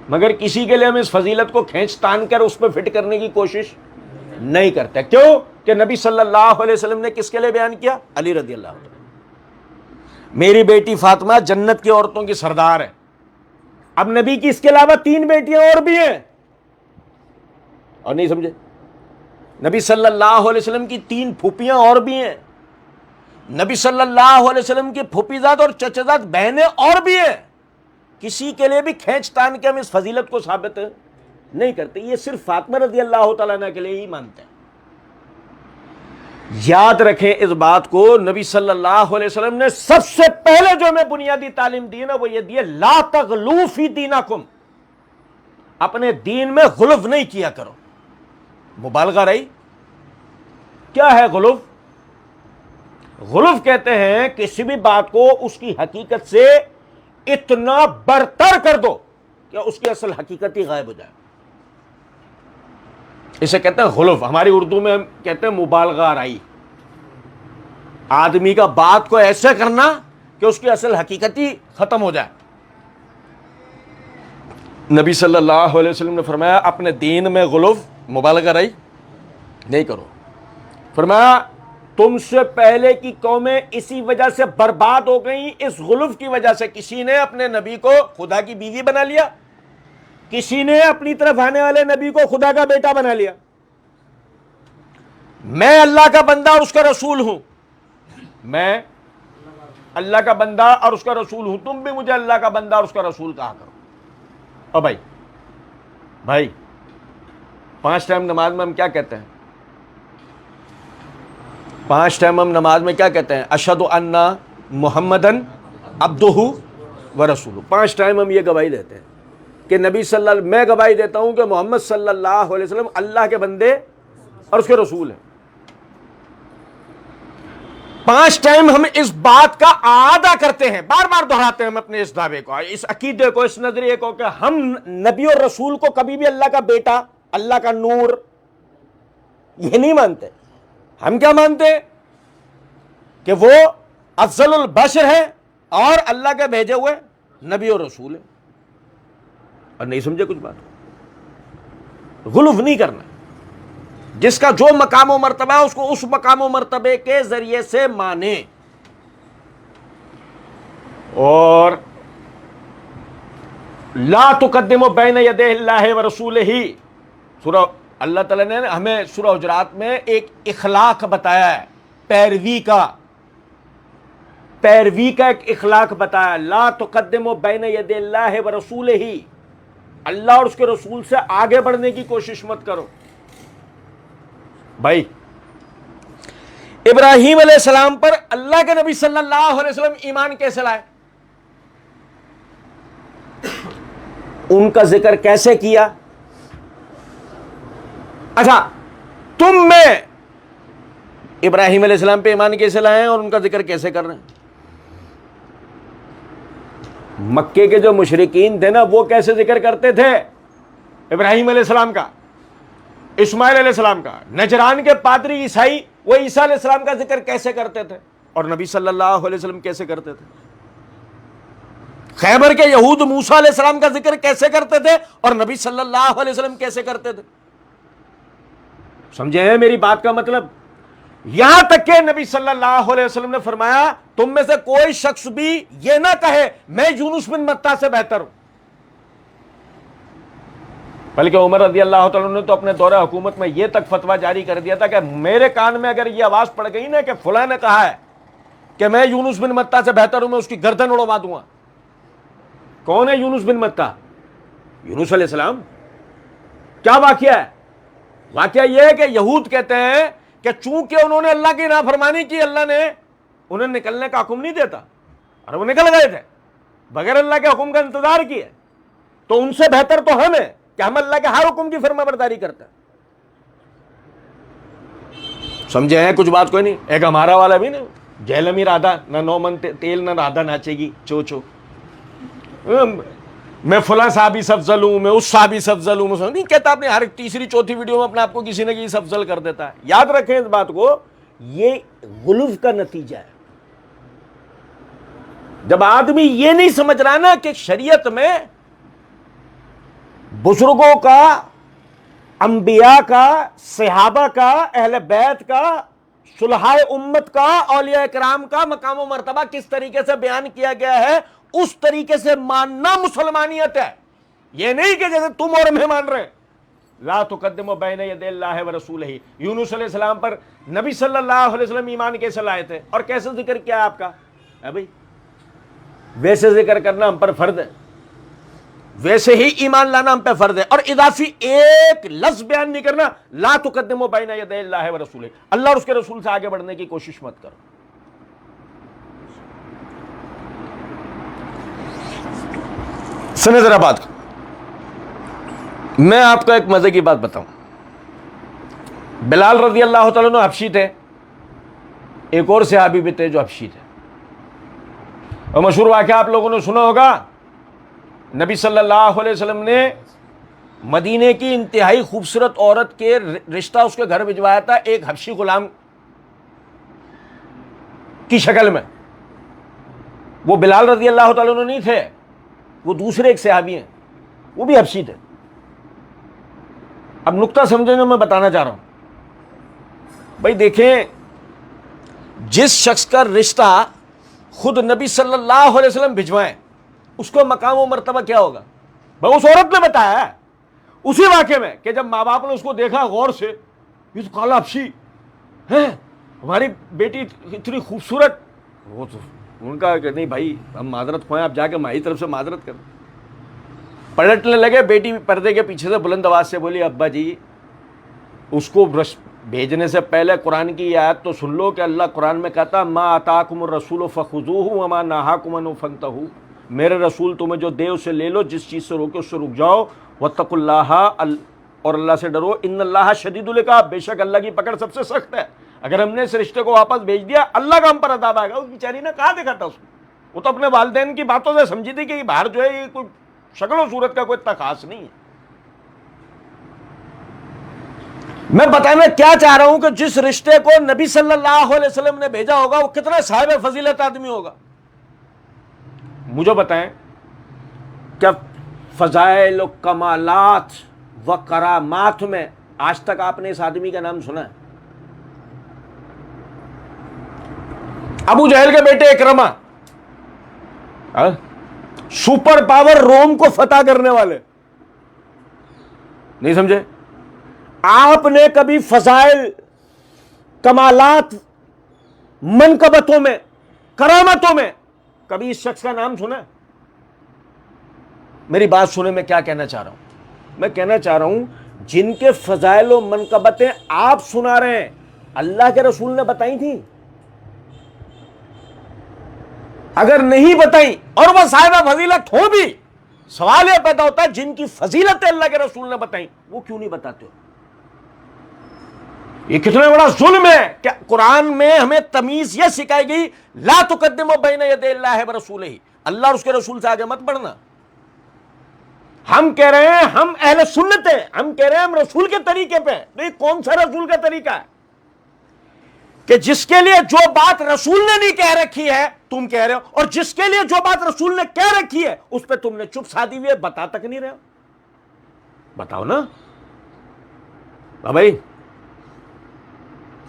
مگر کسی کے لیے ہم اس فضیلت کو کھینچ تان کر اس پہ فٹ کرنے کی کوشش نہیں کرتے. کیوں کہ نبی صلی اللہ علیہ وسلم نے کس کے لیے بیان کیا؟ علی رضی اللہ عنہ. میری بیٹی فاطمہ جنت کی عورتوں کی سردار ہے. اب نبی کی اس کے علاوہ 3 بیٹیاں اور بھی ہیں, اور نہیں سمجھے؟ نبی صلی اللہ علیہ وسلم کی 3 پھوپھیاں اور بھی ہیں. نبی صلی اللہ علیہ وسلم کی پھوپھی زاد اور چچا زاد بہنیں اور بھی ہیں. کسی کے لیے بھی کھینچ تان کے ہم اس فضیلت کو ثابت نہیں کرتے. یہ صرف فاطمہ رضی اللہ تعالیٰ عنہ کے لیے ہی مانتے ہیں. یاد رکھیں اس بات کو, نبی صلی اللہ علیہ وسلم نے سب سے پہلے جو ہمیں بنیادی تعلیم دی نا وہ یہ دی ہے لا تغلو فی دینکم, اپنے دین میں غلو نہیں کیا کرو. مبالغہ رہی. کیا ہے غلو؟ غلو کہتے ہیں کسی بھی بات کو اس کی حقیقت سے اتنا برتر کر دو کہ اس کی اصل حقیقت ہی غائب ہو جائے. اسے کہتے ہیں غلو. ہماری اردو میں ہم کہتے ہیں مبالغہ آرائی. آدمی کا بات کو ایسے کرنا کہ اس کی اصل حقیقت ہی ختم ہو جائے. نبی صلی اللہ علیہ وسلم نے فرمایا اپنے دین میں غلو مبالغہ آرائی نہیں کرو. فرمایا تم سے پہلے کی قومیں اسی وجہ سے برباد ہو گئیں, اس غلو کی وجہ سے. کسی نے اپنے نبی کو خدا کی بیوی بنا لیا, کسی نے اپنی طرف آنے والے نبی کو خدا کا بیٹا بنا لیا. میں اللہ کا بندہ اور اس کا رسول ہوں, میں اللہ کا بندہ اور اس کا رسول ہوں, تم بھی مجھے اللہ کا بندہ اور اس کا رسول کہا کرو. اور بھائی 5 ٹائم نماز میں ہم کیا کہتے ہیں؟ 5 ٹائم ہم نماز میں کیا کہتے ہیں؟ اشہدو ان محمدن عبدہ ورسولہ، 5 ٹائم ہم یہ گواہی دیتے ہیں کہ نبی صلی اللہ، میں گواہی دیتا ہوں کہ محمد صلی اللہ علیہ وسلم اللہ کے بندے اور اس کے رسول ہیں۔ 5 ٹائم ہم اس بات کا اعادہ کرتے ہیں، بار بار دہراتے ہیں ہم اپنے اس دعوے کو، اس عقیدے کو، اس نظریے کو کہ ہم نبی اور رسول کو کبھی بھی اللہ کا بیٹا، اللہ کا نور یہ نہیں مانتے۔ ہم کیا مانتے ہیں؟ کہ وہ افضل البشر ہے اور اللہ کے بھیجے ہوئے نبی اور رسول ہیں۔ اور نہیں سمجھے کچھ بات، غلو نہیں کرنا، جس کا جو مقام و مرتبہ ہے اس کو اس مقام و مرتبے کے ذریعے سے مانے۔ اور لا تقدموا بین یدی اللہ ورسولہ، سورہ اللہ تعالیٰ نے ہمیں سورہ حجرات میں ایک اخلاق بتایا ہے، پیروی کا ایک اخلاق بتایا، لا تقدموا بین یدی اللہ ورسولہ، اللہ اور اس کے رسول سے آگے بڑھنے کی کوشش مت کرو۔ بھائی ابراہیم علیہ السلام پر اللہ کے نبی صلی اللہ علیہ وسلم ایمان کیسے لائے؟ ان کا ذکر کیسے کیا؟ اچھا، تم میں ابراہیم علیہ السلام پہ ایمان کیسے لائے ہیں اور ان کا ذکر کیسے کر رہے ہیں؟ مکے کے جو مشرکین تھے نا، وہ کیسے ذکر کرتے تھے ابراہیم علیہ السلام کا، اسماعیل علیہ السلام کا؟ نجران کے پادری عیسائی وہ عیسیٰ علیہ السلام کا ذکر کیسے کرتے تھے اور نبی صلی اللہ علیہ وسلم کیسے کرتے تھے؟ خیبر کے یہود موسیٰ علیہ السلام کا ذکر کیسے کرتے تھے اور نبی صلی اللہ علیہ وسلم کیسے کرتے تھے؟ سمجھے ہیں میری بات کا مطلب؟ یہاں تک کہ نبی صلی اللہ علیہ وسلم نے فرمایا تم میں سے کوئی شخص بھی یہ نہ کہے میں یونس بن متیٰ سے بہتر ہوں، بلکہ عمر رضی اللہ تعالیٰ نے تو اپنے دور حکومت میں یہ تک فتویٰ جاری کر دیا تھا کہ میرے کان میں اگر یہ آواز پڑ گئی نا کہ فلاں نے کہا ہے کہ میں یونس بن متیٰ سے بہتر ہوں، میں اس کی گردن اڑوا دوں گا۔ کون ہے یونس بن متیٰ؟ یونس علیہ السلام۔ کیا واقعہ ہے؟ واقعہ یہ ہے کہ یہود کہتے ہیں کہ چونکہ انہوں نے اللہ کی نافرمانی کی، اللہ نے انہیں نکلنے کا حکم نہیں دیتا، اور وہ نکل گئے تھے بغیر اللہ کے حکم کا انتظار کیے، تو ان سے بہتر تو ہم ہیں کہ ہم اللہ کے ہر حکم کی فرما برداری کرتے ہیں۔ سمجھے ہیں کچھ بات؟ کوئی نہیں؟ ایک ہمارا والا بھی نہیں، جہلمی رادھا، نہ 9 من تیل نہ رادھا ناچے گی چو چو، میں فلاں صحابی سے افضل ہوں، میں اس صحابی سے افضل ہوں، نہیں کہتا۔ اپنے ہر تیسری چوتھی ویڈیو میں اپنے آپ کو کسی نہ کسی سے افضل کر دیتا ہے۔ یاد رکھیں اس بات کو، یہ غلو کا نتیجہ ہے۔ جب آدمی یہ نہیں سمجھ رہا نا کہ شریعت میں بزرگوں کا، انبیاء کا، صحابہ کا، اہل بیت کا، صلحائے امت کا، اولیاء کرام کا مقام و مرتبہ کس طریقے سے بیان کیا گیا ہے، اس طریقے سے ماننا مسلمانیت ہے۔ یہ نہیں کہ جیسے تم اور میں مان رہے ہیں۔ لا تقدموا بین یدی اللہ ورسولہ۔ یونس علیہ السلام پر نبی صلی اللہ علیہ وسلم ایمان کیسے لائے تھے اور کیسے ذکر کیا آپ کا؟ بھائی ویسے ذکر کرنا ہم پر فرض ہے، ویسے ہی ایمان لانا ہم پہ فرض ہے، اور اضافی ایک لفظ بیان نہیں کرنا، لا تقدموا بین یدی اللہ ورسولہ، اللہ اور اس کے رسول سے آگے بڑھنے کی کوشش مت کرو۔ سنیں ذرا بات، میں آپ کو ایک مزے کی بات بتاؤں۔ بلال رضی اللہ تعالیٰ عنہ حبشی تھے، ایک اور صحابی بھی تھے جو حبشی تھے، اور مشہور واقعہ آپ لوگوں نے سنا ہوگا، نبی صلی اللہ علیہ وسلم نے مدینے کی انتہائی خوبصورت عورت کے رشتہ اس کے گھر بھجوایا تھا ایک حبشی غلام کی شکل میں۔ وہ بلال رضی اللہ تعالیٰ عنہ نہیں تھے، وہ دوسرے ایک صحابی ہیں، وہ بھی حبشی تھے۔ اب نقطہ سمجھنے میں بتانا چاہ رہا ہوں۔ بھائی دیکھیں، جس شخص کا رشتہ خود نبی صلی اللہ علیہ وسلم بھجوائیں، اس کو مقام و مرتبہ کیا ہوگا؟ بھائی اس عورت نے بتایا ہے اسی واقعے میں کہ جب ماں باپ نے اس کو دیکھا غور سے، یہ تو کالا حبشی ہے، ہماری بیٹی اتنی خوبصورت، وہ تو ان کا کہ نہیں بھائی ہم معذرت خواہیں، آپ جا کے مائی طرف سے معذرت کریں۔ پلٹنے لگے، بیٹی پردے کے پیچھے سے بلند آواز سے بولی، ابا جی اس کو بھیجنے سے پہلے قرآن کی آیت تو سن لو کہ اللہ قرآن میں کہتا ما آتاکم الرسول فخذوہ وما نہاکم عنہ فانتہوا۔ میرے رسول تمہیں جو دے اسے لے لو, جس چیز سے روکے اس سے رک جاؤ. واتقوا اللہ, اور اللہ سے ڈرو. ان اللہ شدید العقاب, بے شک اللہ کی پکڑ سب سے سخت ہے. اگر ہم نے اس رشتے کو واپس بھیج دیا اللہ کا ہم پر عذاب آئے گا. اس بیچاری نے کہاں دیکھا تھا اس کو, وہ تو اپنے والدین کی باتوں سے سمجھی تھی کہ باہر جو ہے یہ کوئی شکل و صورت کا کوئی اتنا خاص نہیں ہے. میں بتانا کیا چاہ رہا ہوں کہ جس رشتے کو نبی صلی اللہ علیہ وسلم نے بھیجا ہوگا وہ کتنا صاحب فضیلت آدمی ہوگا. مجھے بتائیں کیا فضائل و کمالات و کرامات میں آج تک آپ نے اس آدمی کا نام سنا ہے؟ ابو جہل کے بیٹے اکرمہ, سپر پاور روم کو فتح کرنے والے, نہیں سمجھے؟ آپ نے کبھی فضائل, کمالات, منقبتوں میں, کرامتوں میں کبھی اس شخص کا نام سنا؟ میری بات سنیں, میں کیا کہنا چاہ رہا ہوں. میں کہنا چاہ رہا ہوں جن کے فضائل و منقبتیں آپ سنا رہے ہیں اللہ کے رسول نے بتائی تھی؟ اگر نہیں بتائیں اور وہ صاحب فضیلت ہو بھی, سوال یہ پیدا ہوتا ہے جن کی فضیلتیں اللہ کے رسول نے بتائیں وہ کیوں نہیں بتاتے ہو؟ یہ کتنا بڑا ظلم ہے کہ قرآن میں ہمیں تمیز یہ سکھائی گئی, لا تقدموا بین یدی اللہ ورسولہ, اللہ اور اس کے رسول سے آگے مت بڑھنا. ہم کہہ رہے ہیں ہم اہل سنت ہیں, ہم کہہ رہے ہیں ہم رسول کے طریقے پہ. تو یہ کون سا رسول کا طریقہ ہے کہ جس کے لیے جو بات رسول نے نہیں کہہ رکھی ہے تم کہہ رہے ہو, اور جس کے لیے جو بات رسول نے کہہ رکھی ہے اس پہ تم نے چپ سادی ہوئی ہے, بتا تک نہیں رہے ہو؟ بتاؤ نا بھائی.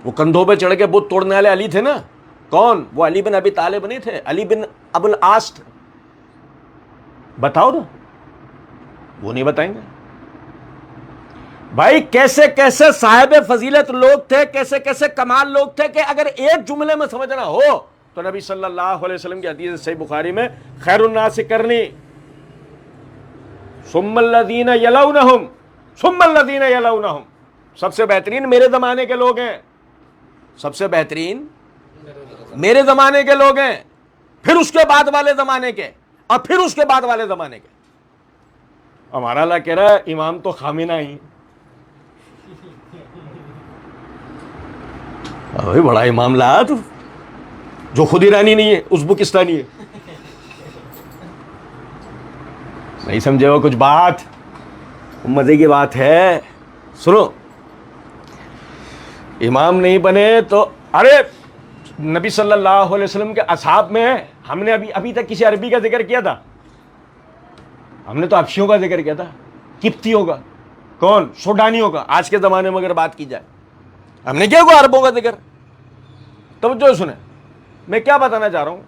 وہ کندھوں پہ چڑھ کے بت توڑنے والے علی تھے نا, کون؟ وہ علی بن ابی طالب نہیں تھے, علی بن ابو العاص تھے. بتاؤ نا, وہ نہیں بتائیں گے. بھائی کیسے کیسے صاحب فضیلت لوگ تھے, کیسے کیسے کمال لوگ تھے کہ اگر ایک جملے میں سمجھنا ہو تو نبی صلی اللہ علیہ وسلم کی حدیث صحیح بخاری میں, خیر الناس قرنی ثم الذین یلونہم ثم الذین یلونہم, سب سے بہترین میرے زمانے کے لوگ ہیں, سب سے بہترین میرے زمانے کے لوگ ہیں, پھر اس کے بعد والے زمانے کے, اور پھر اس کے بعد والے زمانے کے. ہمارا اللہ کہہ رہا ہے امام تو خامنہ ہی, بڑا امام لایا تو جو خود ایرانی نہیں ہے ازبکستانی ہے. نہیں سمجھے ہو کچھ بات؟ مزے کی بات ہے, سنو. امام نہیں بنے تو, ارے نبی صلی اللہ علیہ وسلم کے اصحاب میں ہم نے ابھی تک کسی عربی کا ذکر کیا تھا؟ ہم نے تو حبشیوں کا ذکر کیا تھا, قبطیوں کا, کون؟ سوڈانیوں کا. آج کے زمانے میں اگر بات کی جائے ہم نے کیا کوئی عربوں کا ذکر؟ توجہ سنیں, میں کیا بتانا چاہ رہا ہوں.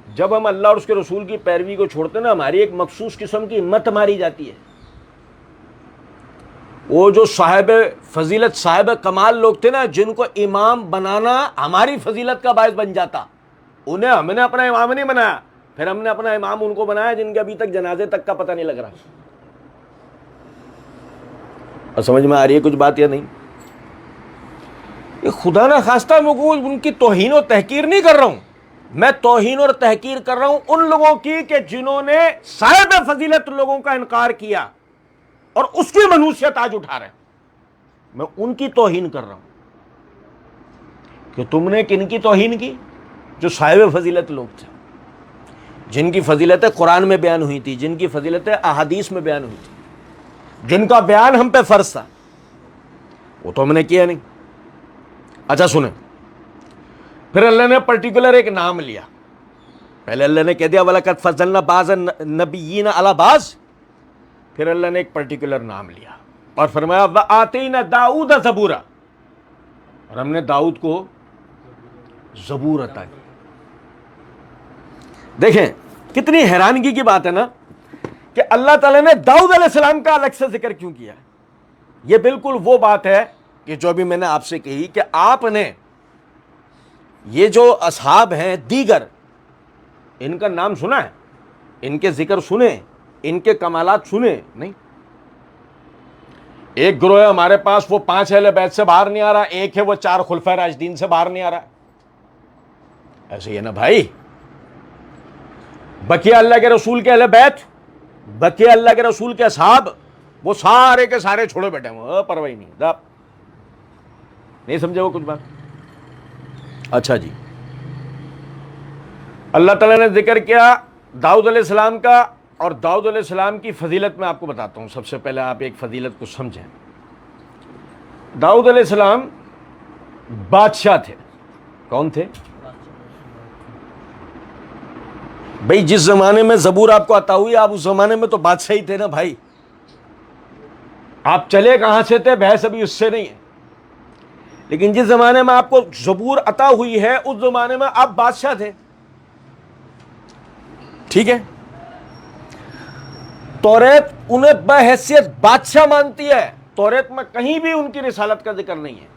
جب ہم اللہ اور اس کے رسول کی پیروی کو چھوڑتے ہیں نا, ہماری ایک مخصوص قسم کی ہمت ماری جاتی ہے. وہ جو صاحب فضیلت, صاحب کمال لوگ تھے نا, جن کو امام بنانا ہماری فضیلت کا باعث بن جاتا, انہیں ہم نے اپنا امام نہیں بنایا, پھر ہم نے اپنا امام ان کو بنایا جن کے ابھی تک جنازے تک کا پتہ نہیں لگ رہا. اور سمجھ میں آ رہی ہے کچھ بات یا نہیں؟ خدا نہ خواستہ میں ان کی توہین و تحقیر نہیں کر رہا ہوں, میں توہین اور تحقیر کر رہا ہوں ان لوگوں کی کہ جنہوں نے صاحب فضیلت لوگوں کا انکار کیا اور اس کی منحوسیت آج اٹھا رہے ہیں. میں ان کی توہین کر رہا ہوں کہ تم نے کن کی توہین کی؟ جو صاحب فضیلت لوگ تھے, جن کی فضیلتیں قرآن میں بیان ہوئی تھی, جن کی فضیلتیں احادیث میں بیان ہوئی تھی, جن کا بیان ہم پہ فرض تھا, وہ تو ہم نے کیا نہیں. اچھا سنیں, پھر اللہ نے پرٹیکولر ایک نام لیا. پہلے اللہ نے کہہ دیا وَلَقَدْ فَضَّلْنَا بَعْضَ النَّبِيِّينَ عَلَى بَعْضٍ, پھر اللہ نے ایک پرٹیکولر نام لیا اور فرمایا وَآتَيْنَا دَاؤُودَ زَبُورًا, اور ہم نے داؤد کو زبور عطا کی. دیکھیں کتنی حیرانگی کی بات ہے نا کہ اللہ تعالیٰ نے داؤد علیہ السلام کا الگ سے ذکر کیوں کیا. یہ بالکل وہ بات ہے کہ جو بھی میں نے آپ سے کہی کہ آپ نے یہ جو اصحاب ہیں دیگر, ان کا نام سنا ہے, ان کے ذکر سنے, ان کے کمالات سنے نہیں. ایک گروہ ہے ہمارے پاس, وہ 5 اہل بیت سے باہر نہیں آ رہا, ایک ہے وہ 4 خلفائے راشدین سے باہر نہیں آ رہا. ایسے ہی ہے نا بھائی. بقیہ اللہ کے رسول کے اہل بیت، بقیہ اللہ کے رسول کے اصحاب، وہ سارے کے سارے چھوڑے بیٹھے ہیں، پرواہ نہیں، نہیں سمجھے وہ کچھ بات؟ اچھا جی، اللہ تعالیٰ نے ذکر کیا داؤد علیہ السلام کا، اور داؤد علیہ السلام کی فضیلت میں آپ کو بتاتا ہوں۔ سب سے پہلے آپ ایک فضیلت کو سمجھیں۔ داؤد علیہ السلام بادشاہ تھے۔ کون تھے بھائی؟ جس زمانے میں زبور آپ کو عطا ہوئی، آپ اس زمانے میں تو بادشاہ ہی تھے نا بھائی۔ آپ چلے کہاں سے تھے، بحث ابھی اس سے نہیں ہے، لیکن جس زمانے میں آپ کو زبور عطا ہوئی ہے اس زمانے میں آپ بادشاہ تھے، ٹھیک ہے؟ توریت انہیں بحیثیت بادشاہ مانتی ہے، توریت میں کہیں بھی ان کی رسالت کا ذکر نہیں ہے۔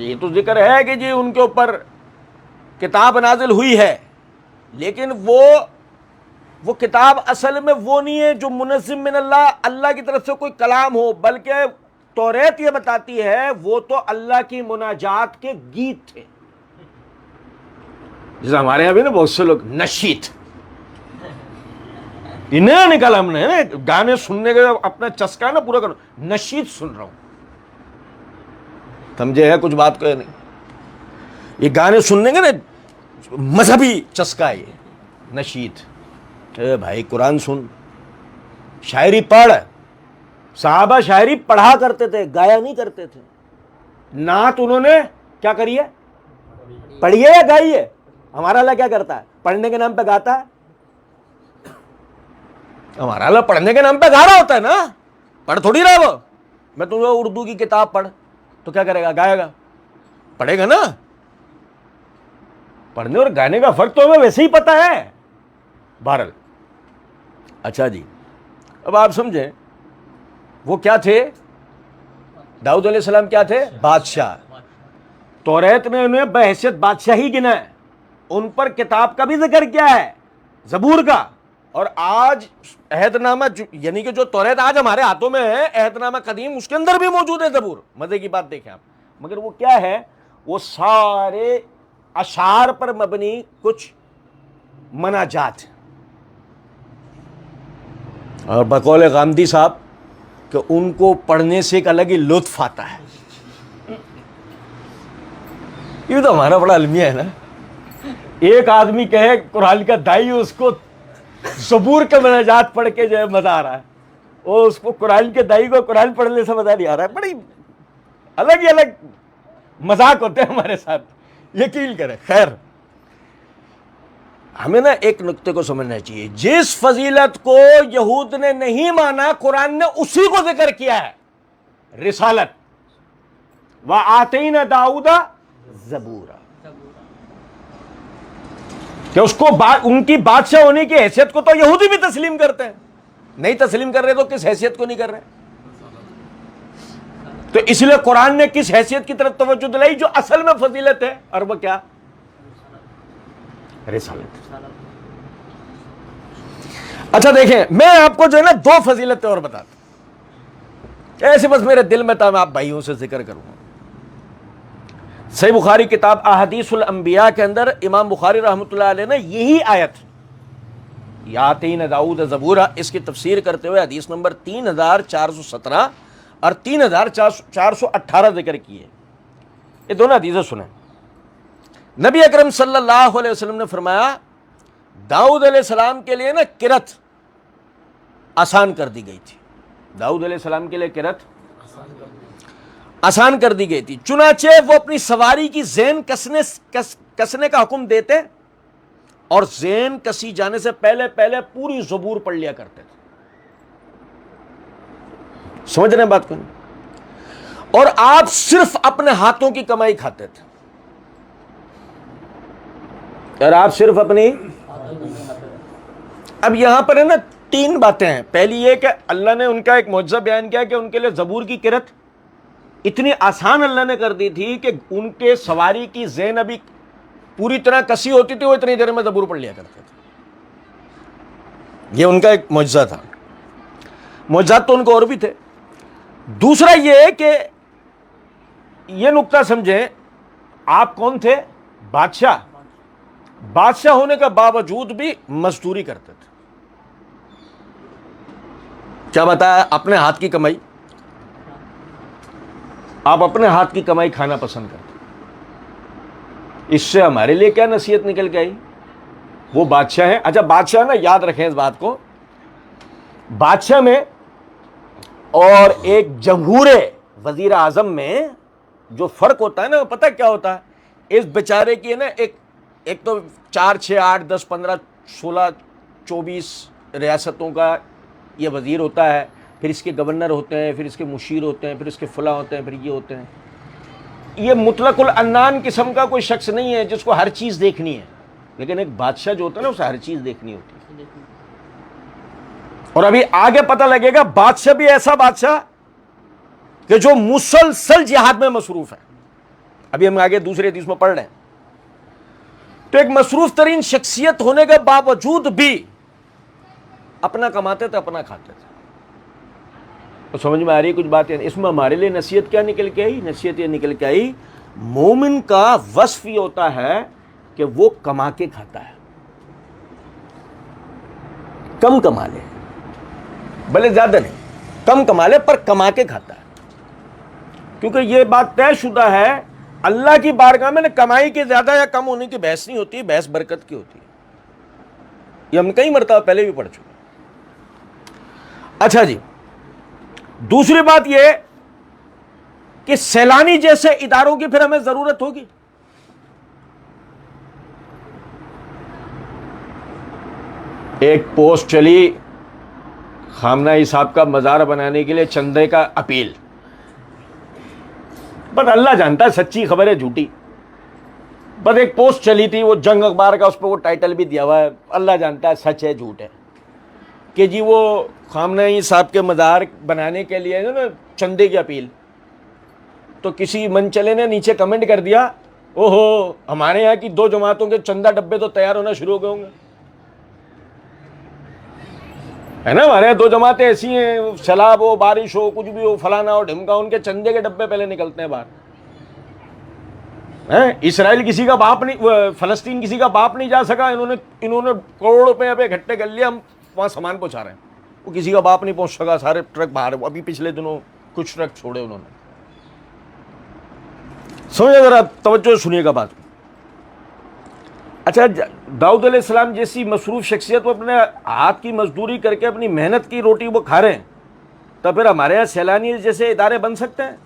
یہ تو ذکر ہے کہ جی ان کے اوپر کتاب نازل ہوئی ہے، لیکن وہ کتاب اصل میں وہ نہیں ہے جو منزل من اللہ کی طرف سے کوئی کلام ہو، بلکہ توریت یہ بتاتی ہے وہ تو اللہ کی مناجات کے گیت تھے۔ جیسے ہمارے یہاں بھی نا بہت سے لوگ نشید، یہ نیا نکالا ہم نے، گانے سننے کا اپنا چسکا نا پورا کرو، نشید سن رہا ہوں، سمجھے ہے کچھ بات کو؟ نہیں، یہ گانے سننے کا نا مذہبی چسکا ہے یہ نشید۔ اے بھائی قرآن سن، شاعری پڑھ۔ صحابہ شاعری پڑھا کرتے تھے، گایا نہیں کرتے تھے۔ نعت انہوں نے کیا کری ہے؟ پڑھی ہے یا گائی ہے؟ ہمارا اللہ کیا کرتا ہے؟ پڑھنے کے نام پہ گاتا ہے؟ ہمارا اللہ پڑھنے کے نام پہ گا رہا ہوتا ہے نا، پڑھ تھوڑی رہا وہ۔ میں تمہیں اردو کی کتاب پڑھ تو کیا کرے گا؟ گائے گا، پڑھے گا نا۔ پڑھنے اور گانے کا فرق تو ہمیں ویسے ہی پتہ ہے۔ بہرحال اچھا جی، اب آپ سمجھیں وہ کیا تھے؟ داؤد علیہ السلام کیا تھے؟ بادشاہ۔ توریت نے انہیں بحیثیت بادشاہ ہی گنا ہے، ان پر کتاب کا بھی ذکر کیا ہے، زبور کا۔ اور آج عہد نامہ یعنی کہ جو توریت آج ہمارے ہاتھوں میں ہے، عہد نامہ قدیم، اس کے اندر بھی موجود ہے زبور۔ مزے کی بات دیکھیں آپ، مگر وہ کیا ہے؟ وہ سارے اشعار پر مبنی کچھ مناجات ہیں، اور بقول غامدی صاحب کہ ان کو پڑھنے سے ایک الگ ہی لطف آتا ہے۔ یہ تو ہمارا بڑا المیہ ہے نا، ایک آدمی کہے قرآن کا دائی، اس کو زبور کے مناجات پڑھ کے جو ہے مزہ آ رہا ہے، وہ اس کو قرآن کے دائی کو قرآن پڑھنے سے مزہ نہیں آ رہا ہے۔ بڑی الگ ہی الگ مذاق ہوتے ہیں ہمارے ساتھ، یقین کریں۔ خیر، ہمیں نا ایک نقطے کو سمجھنا چاہیے، جس فضیلت کو یہود نے نہیں مانا، قرآن نے اسی کو ذکر کیا ہے، رسالت۔ وَآتَيْنَا دَاؤُدَ زَبُورًا، کہ اس کو ان کی بادشاہ ہونے کی حیثیت کو تو یہودی بھی تسلیم کرتے ہیں، نہیں تسلیم کر رہے تو کس حیثیت کو نہیں کر رہے؟ تو اس لیے قرآن نے کس حیثیت کی طرف توجہ دلائی جو اصل میں فضیلت ہے، اور وہ کیا؟ رسالت۔ اچھا دیکھیں، میں آپ کو جو ہے نا دو فضیلتیں اور بتاتا ہوں، ایسے بس میرے دل میں تھا، میں آپ بھائیوں سے ذکر کروں گا۔ صحیح بخاری کتاب احادیث الانبیاء کے اندر امام بخاری رحمۃ اللہ علیہ نے یہی آیت یاتین داؤد زبورا، اس کی تفسیر کرتے ہوئے حدیث نمبر 3417 اور 3418 ذکر کی ہے۔ یہ دونوں حدیثیں سنیں۔ نبی اکرم صلی اللہ علیہ وسلم نے فرمایا داؤد علیہ السلام کے لیے نا قرأت آسان کر دی گئی تھی، داؤد علیہ السلام کے لیے قرأت آسان کر دی گئی تھی، چنانچہ وہ اپنی سواری کی زین کسنے کا حکم دیتے اور زین کسی جانے سے پہلے پوری زبور پڑھ لیا کرتے تھے۔ سمجھ رہے ہیں بات کو؟ اور آپ صرف اپنے ہاتھوں کی کمائی کھاتے تھے، اور آپ صرف اپنی۔ اب یہاں پر ہے نا تین باتیں ہیں۔ پہلی یہ کہ اللہ نے ان کا ایک معجزہ بیان کیا کہ ان کے لیے زبور کی قرأت اتنی آسان اللہ نے کر دی تھی کہ ان کے سواری کی زین ابھی پوری طرح کسی ہوتی تھی، وہ اتنی دیر میں زبور پڑھ لیا کرتے تھے۔ یہ ان کا ایک معجزہ تھا۔ معجزات تو ان کو اور بھی تھے۔ دوسرا یہ کہ یہ نقطہ سمجھیں، آپ کون تھے؟ بادشاہ، بادشاہ ہونے کا باوجود بھی مزدوری کرتے تھے. کیا بتایا؟ اپنے ہاتھ کی کمائی. آپ اپنے ہاتھ کی کمائی کھانا پسند کرتے. اس سے ہمارے لیے کیا نصیحت نکل کے آئی؟ وہ بادشاہ ہیں. اچھا بادشاہ نا، یاد رکھیں اس بات کو، بادشاہ میں اور ایک جمہور وزیر اعظم میں جو فرق ہوتا ہے نا، پتہ کیا ہوتا ہے؟ اس بیچارے کی نا ایک تو 4 6 8 10 15 16 24 ریاستوں کا یہ وزیر ہوتا ہے، پھر اس کے گورنر ہوتے ہیں، پھر اس کے مشیر ہوتے ہیں، پھر اس کے فلاں ہوتے ہیں، پھر یہ ہوتے ہیں. یہ مطلق العنان قسم کا کوئی شخص نہیں ہے جس کو ہر چیز دیکھنی ہے، لیکن ایک بادشاہ جو ہوتا ہے نا اسے ہر چیز دیکھنی ہوتی ہے. اور ابھی آگے پتہ لگے گا بادشاہ بھی ایسا بادشاہ کہ جو مسلسل جہاد میں مصروف ہے. ابھی ہم آگے دوسری حدیث میں پڑھ رہے ہیں. تو ایک مصروف ترین شخصیت ہونے کے باوجود بھی اپنا کماتے تھے، اپنا کھاتے تھے. تو سمجھ میں آ رہی ہے کچھ باتیں؟ اس میں ہمارے لیے نصیحت کیا نکل کے آئی؟ نصیحت یہ نکل کے آئی، مومن کا وصف یہ ہوتا ہے کہ وہ کما کے کھاتا ہے. کم کما لے، بھلے زیادہ نہیں، کم کما لے پر کما کے کھاتا ہے. کیونکہ یہ بات طے شدہ ہے اللہ کی بارگاہ میں کمائی کے زیادہ یا کم ہونے کی بحث نہیں ہوتی، بحث برکت کی ہوتی ہے. یہ ہم کئی مرتبہ پہلے بھی پڑھ چکے. اچھا جی، دوسری بات یہ کہ سیلانی جیسے اداروں کی پھر ہمیں ضرورت ہوگی. ایک پوسٹ چلی خامنہ ای صاحب کا مزار بنانے کے لیے چندے کا اپیل، بس اللہ جانتا ہے سچی خبر ہے جھوٹی. بس ایک پوسٹ چلی تھی، وہ جنگ اخبار کا، اس پہ وہ ٹائٹل بھی دیا ہوا ہے، اللہ جانتا ہے سچ ہے جھوٹ ہے، کہ جی وہ خامنہ ای صاحب کے مزار بنانے کے لیے نا چندے کی اپیل. تو کسی من چلے نے نیچے کمنٹ کر دیا، اوہو ہمارے یہاں کی 2 جماعتوں کے چندہ ڈبے تو تیار ہونا شروع ہو گئے ہوں گے. ہے نا، ہمارے یہاں 2 جماعتیں ایسی ہیں، سیلاب ہو، بارش ہو، کچھ بھی ہو، فلانا ہو، ڈھمکا، ان کے چندے کے ڈبے پہلے نکلتے ہیں باہر. اسرائیل کسی کا باپ نہیں، فلسطین کسی کا باپ نہیں جا سکا، انہوں نے کروڑ روپے پہ اکٹھے کر لیا، ہم وہاں سامان پہنچا رہے ہیں. وہ کسی کا باپ نہیں پہنچ سکا، سارے ٹرک باہر. ابھی پچھلے دنوں کچھ ٹرک چھوڑے انہوں نے. سمجھے، ذرا توجہ سنیے گا بات. اچھا، داؤد علیہ السلام جیسی مصروف شخصیت وہ اپنے ہاتھ کی مزدوری کر کے اپنی محنت کی روٹی وہ کھا رہے ہیں، تو پھر ہمارے یہاں سیلانی جیسے ادارے بن سکتے ہیں؟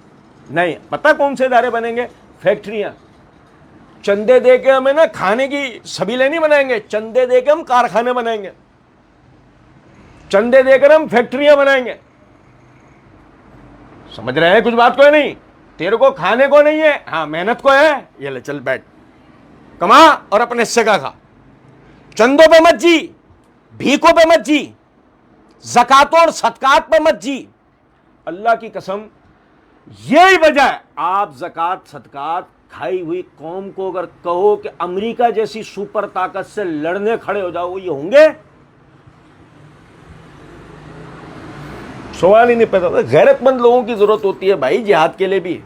نہیں. پتہ کون سے ادارے بنیں گے؟ فیکٹریاں. چندے دے کے ہمیں نا کھانے کی سبیلیں نہیں بنائیں گے، چندے دے کے ہم کارخانے بنائیں گے، چندے دے کر ہم فیکٹریاں بنائیں گے. سمجھ رہے ہیں کچھ بات کو؟ نہیں تیرے کو کھانے کو نہیں ہے، ہاں محنت کو ہے، یہ لے چل بیٹھ کما اور اپنے حصے کا کھا. چندوں پہ مت جی، بھیکوں پہ مت جی، زکاتوں اور صدقات پہ مت جی. اللہ کی قسم یہی وجہ ہے. آپ زکات صدقات کھائی ہوئی قوم کو اگر کہو کہ امریکہ جیسی سپر طاقت سے لڑنے کھڑے ہو جاؤ، یہ ہوں گے؟ سوال ہی نہیں پیدا ہوتا. غیرت مند لوگوں کی ضرورت ہوتی ہے بھائی جہاد کے لیے بھی.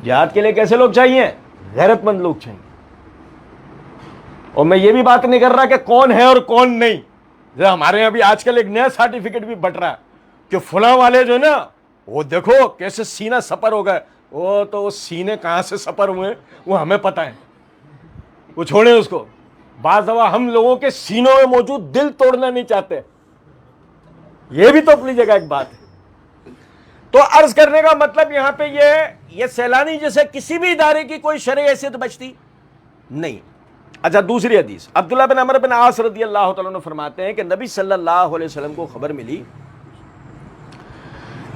جہاد کے لیے کیسے لوگ چاہیے؟ غیرت مند لوگ چاہیے. اور میں یہ بھی بات نہیں کر رہا کہ کون ہے اور کون نہیں. ہمارے یہاں بھی آج کل ایک نیا سرٹیفکیٹ بھی بٹ رہا ہے کہ فلاں والے جو ہے نا، وہ دیکھو کیسے سینہ سپر ہو گئے. وہ تو وہ سینے کہاں سے سپر ہوئے وہ ہمیں پتہ ہے، وہ چھوڑیں اس کو. بعض دفعہ ہم لوگوں کے سینوں میں موجود دل توڑنا نہیں چاہتے، یہ بھی تو اپنی جگہ ایک بات ہے. تو عرض کرنے کا مطلب یہاں پہ یہ سیلانی جیسے کسی بھی ادارے کی کوئی شرعی حیثیت بچتی نہیں. اچھا، دوسری حدیث، عبداللہ بن عمرو بن عاص رضی اللہ تعالیٰ عنہ فرماتے ہیں کہ نبی صلی اللہ علیہ وسلم کو خبر ملی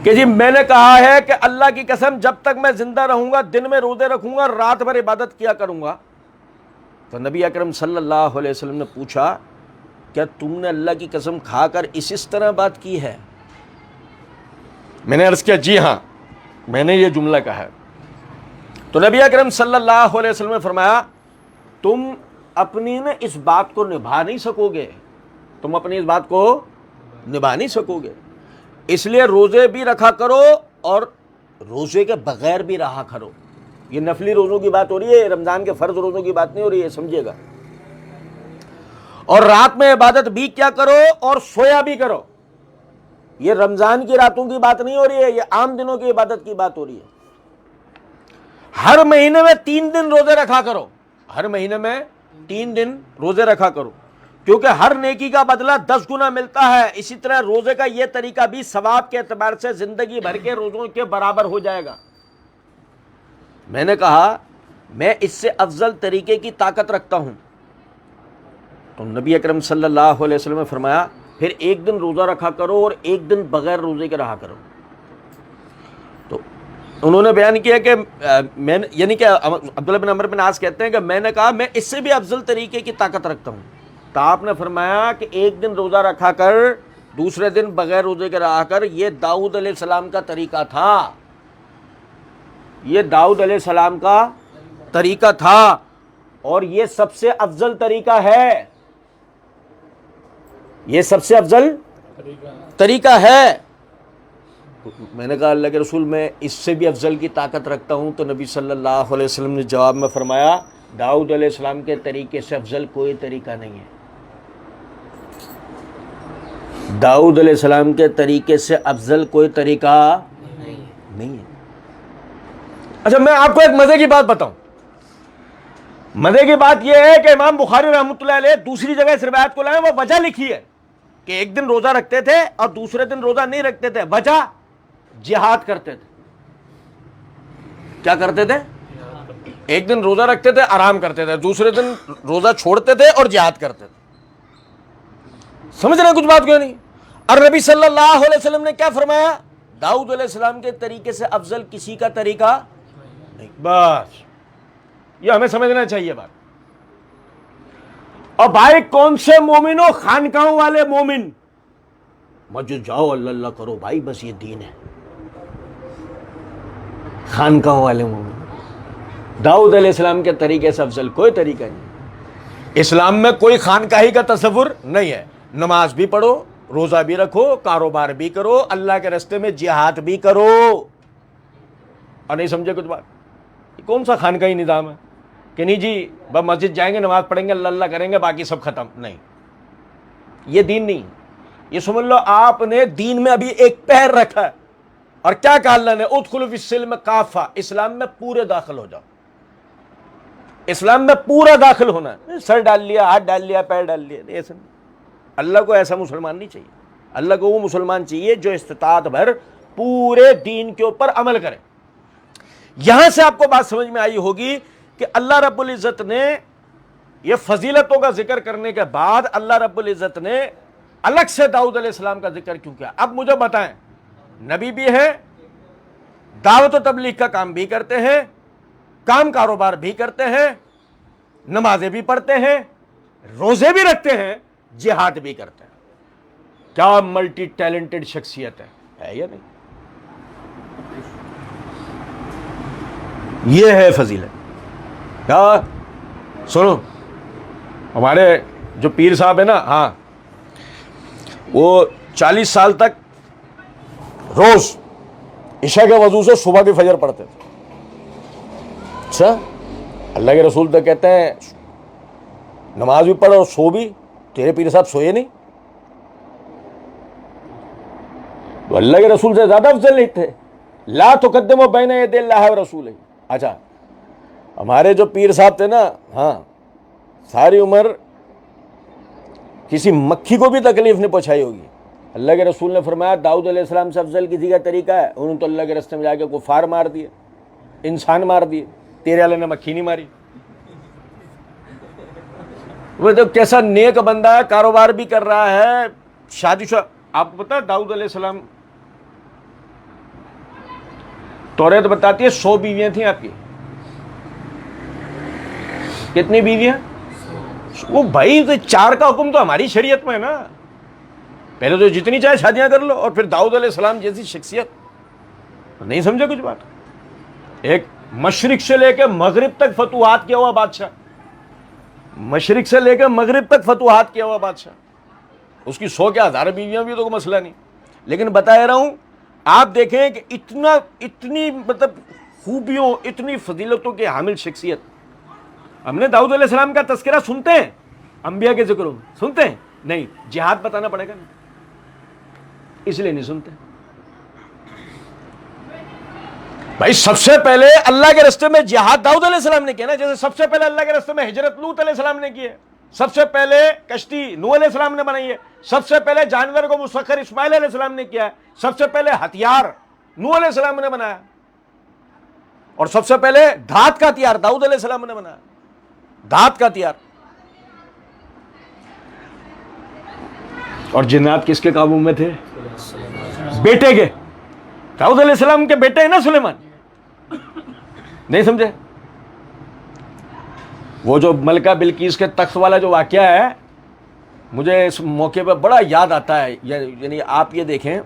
کہ جی میں نے کہا ہے کہ اللہ کی قسم جب تک میں زندہ رہوں گا دن میں روزے رکھوں گا، رات بھر عبادت کیا کروں گا. تو نبی اکرم صلی اللہ علیہ وسلم نے پوچھا کیا تم نے اللہ کی قسم کھا کر اس طرح بات کی ہے؟ میں نے عرض کیا جی ہاں، میں نے یہ جملہ کہا ہے. تو نبی اکرم صلی اللہ علیہ وسلم نے فرمایا تم اپنی نا اس بات کو نبھا نہیں سکو گے، تم اپنی اس بات کو نبھا نہیں سکو گے، اس لیے روزے بھی رکھا کرو اور روزے کے بغیر بھی رہا کرو. یہ نفلی روزوں کی بات ہو رہی ہے، رمضان کے فرض روزوں کی بات نہیں ہو رہی ہے، سمجھیے گا. اور رات میں عبادت بھی کیا کرو اور سویا بھی کرو. یہ رمضان کی راتوں کی بات نہیں ہو رہی ہے, یہ عام دنوں کی عبادت کی بات ہو رہی ہے. ہر مہینے میں 3 دن روزے رکھا کرو, ہر مہینے میں 3 دن روزے رکھا کرو, کیونکہ ہر نیکی کا بدلہ 10 گنا ملتا ہے. اسی طرح روزے کا یہ طریقہ بھی ثواب کے اعتبار سے زندگی بھر کے روزوں کے برابر ہو جائے گا. میں نے کہا میں اس سے افضل طریقے کی طاقت رکھتا ہوں, تو نبی اکرم صلی اللہ علیہ وسلم نے فرمایا پھر 1 دن روزہ رکھا کرو اور 1 دن بغیر روزے کے رہا کرو. تو انہوں نے بیان کیا کہ میں یعنی کہ عبداللہ بن عمرو بن عاص کہتے ہیں کہ میں نے کہا میں اس سے بھی افضل طریقے کی طاقت رکھتا ہوں. تو آپ نے فرمایا کہ 1 دن روزہ رکھا کر دوسرے دن بغیر روزے کے رہا کر. یہ داؤد علیہ السلام کا طریقہ تھا, یہ داؤد علیہ السلام کا طریقہ تھا, اور یہ سب سے افضل طریقہ ہے, یہ سب سے افضل طریقہ ہے. میں نے کہا اللہ کے رسول میں اس سے بھی افضل کی طاقت رکھتا ہوں. تو نبی صلی اللہ علیہ وسلم نے جواب میں فرمایا داؤد علیہ السلام کے طریقے سے افضل کوئی طریقہ نہیں ہے, داؤد علیہ السلام کے طریقے سے افضل کوئی طریقہ نہیں ہے. اچھا میں آپ کو ایک مزے کی بات بتاؤں. مزے کی بات یہ ہے کہ امام بخاری رحمۃ اللہ علیہ دوسری جگہ اس روایت کو لائے, وہ وجہ لکھی ہے کہ 1 دن روزہ رکھتے تھے اور دوسرے دن روزہ نہیں رکھتے تھے. وجہ جہاد کرتے تھے. کیا کرتے تھے؟ 1 دن روزہ رکھتے تھے, آرام کرتے تھے, دوسرے دن روزہ چھوڑتے تھے اور جہاد کرتے تھے. سمجھ رہے ہیں کچھ بات کیوں نہیں؟ اور نبی صلی اللہ علیہ وسلم نے کیا فرمایا؟ داؤد علیہ السلام کے طریقے سے افضل کسی کا طریقہ نہیں. بس یہ ہمیں سمجھنا چاہیے بات. اور بھائی کون سے مومن ہو؟ خانقاہوں والے مومن. مسجد جاؤ اللہ اللہ کرو بھائی, بس یہ دین ہے. خانقاہوں والے مومن. داؤد علیہ السلام کے طریقے سے افضل کوئی طریقہ نہیں. اسلام میں کوئی خانقاہی کا تصور نہیں ہے. نماز بھی پڑھو, روزہ بھی رکھو, کاروبار بھی کرو, اللہ کے راستے میں جہاد بھی کرو. اور نہیں سمجھے کچھ بات؟ یہ کون سا خانقاہی نظام ہے کہ نہیں جی بس مسجد جائیں گے, نماز پڑھیں گے, اللہ اللہ کریں گے, باقی سب ختم. نہیں, یہ دین نہیں. یہ سمجھ لو آپ نے دین میں ابھی ایک پیر رکھا ہے. اور کیا کہا اللہ نے؟ ادخلوا فی السلم کافہ, اسلام میں پورے داخل ہو جاؤ. اسلام میں پورا داخل ہونا ہے. سر ڈال لیا, ہاتھ ڈال لیا, پیر ڈال لیا, ایسا نہیں. اللہ کو ایسا مسلمان نہیں چاہیے. اللہ کو وہ مسلمان چاہیے جو استطاعت بھر پورے دین کے اوپر عمل کرے. یہاں سے آپ کو بات سمجھ میں آئی ہوگی کہ اللہ رب العزت نے یہ فضیلتوں کا ذکر کرنے کے بعد اللہ رب العزت نے الگ سے داؤد علیہ السلام کا ذکر کیوں کیا؟ اب مجھے بتائیں, نبی بھی ہے, دعوت و تبلیغ کا کام بھی کرتے ہیں, کام کاروبار بھی کرتے ہیں, نمازیں بھی پڑھتے ہیں, روزے بھی رکھتے ہیں, جہاد بھی کرتے ہیں. کیا ملٹی ٹیلنٹڈ شخصیت ہے یا نہیں؟ یہ ہے فضیلت. کیا سنو, ہمارے جو پیر صاحب ہیں نا, ہاں, وہ 40 سال تک روز عشاء کے وضو سے صبح کی فجر پڑھتے تھے. اچھا, اللہ کے رسول تو کہتے ہیں نماز بھی پڑھو اور سو بھی. تیرے پیر صاحب سوئے نہیں؟ تو اللہ کے رسول سے زیادہ افضل نہیں تھے. لا تقدموا بین یدی اللہ و رسولہ. اچھا, ہمارے جو پیر صاحب تھے نا, ہاں, ساری عمر کسی مکھی کو بھی تکلیف نہیں پہنچائی ہوگی. اللہ کے رسول نے فرمایا داؤد علیہ السلام سے افضل کسی کا طریقہ ہے؟ انہوں نے تو اللہ کے راستے میں جا کے کفار مار دیے, انسان مار دیے. تیرے والے نے مکھی نہیں ماری. وہ تو کیسا نیک بندہ ہے, کاروبار بھی کر رہا ہے, شادی شدہ. آپ کو پتا ہے داؤد علیہ السلام, توریت بتاتی ہے 100 بیویاں تھیں آپ کی. کتنی بیویاں؟ وہ بھائی 4 کا حکم تو ہماری شریعت میں ہے نا. پہلے تو جتنی چاہے شادیاں کر لو, اور پھر داؤد علیہ السلام جیسی شخصیت. نہیں سمجھے کچھ بات؟ ایک مشرق سے لے کے مغرب تک فتوحات کیا ہوا بادشاہ, مشرق سے لے کے مغرب تک فتوحات کیا ہوا بادشاہ. اس کی 100 کیا 1000 بیویاں بھی تو کوئی مسئلہ نہیں. لیکن بتا رہا ہوں, آپ دیکھیں کہ اتنی مطلب خوبیوں, اتنی فضیلتوں کے حامل شخصیت. ہم نے داؤد علیہ السلام کا تذکرہ سنتے ہیں, انبیاء کے ذکروں میں سنتے ہیں؟ نہیں. جہاد بتانا پڑے گا نا, اس لیے نہیں سنتے. بھائی سب سے پہلے اللہ کے راستے میں جہاد داؤد علیہ السلام نے کیا نا, جیسے سب سے پہلے اللہ کے راستے میں ہجرت لوط علیہ السلام نے کی ہے, سب سے پہلے کشتی نوح علیہ السلام نے بنائی ہے, سب سے پہلے جانور کو مسخر اسماعیل علیہ السلام نے کیا ہے, سب سے پہلے ہتھیار نوح علیہ السلام نے بنایا, اور سب سے پہلے دھات کا ہتھیار داؤد علیہ السلام نے بنایا. دھات کا ہتھیار. اور جنات کس کے قابو میں تھے؟ بیٹے کے. داؤد علیہ السلام کے بیٹے ہیں نا سلیمان. نہیں سمجھے؟ وہ جو ملکہ بلقیس کے تخت والا جو واقعہ ہے, مجھے اس موقع پہ بڑا یاد آتا ہے. یعنی آپ یہ دیکھیں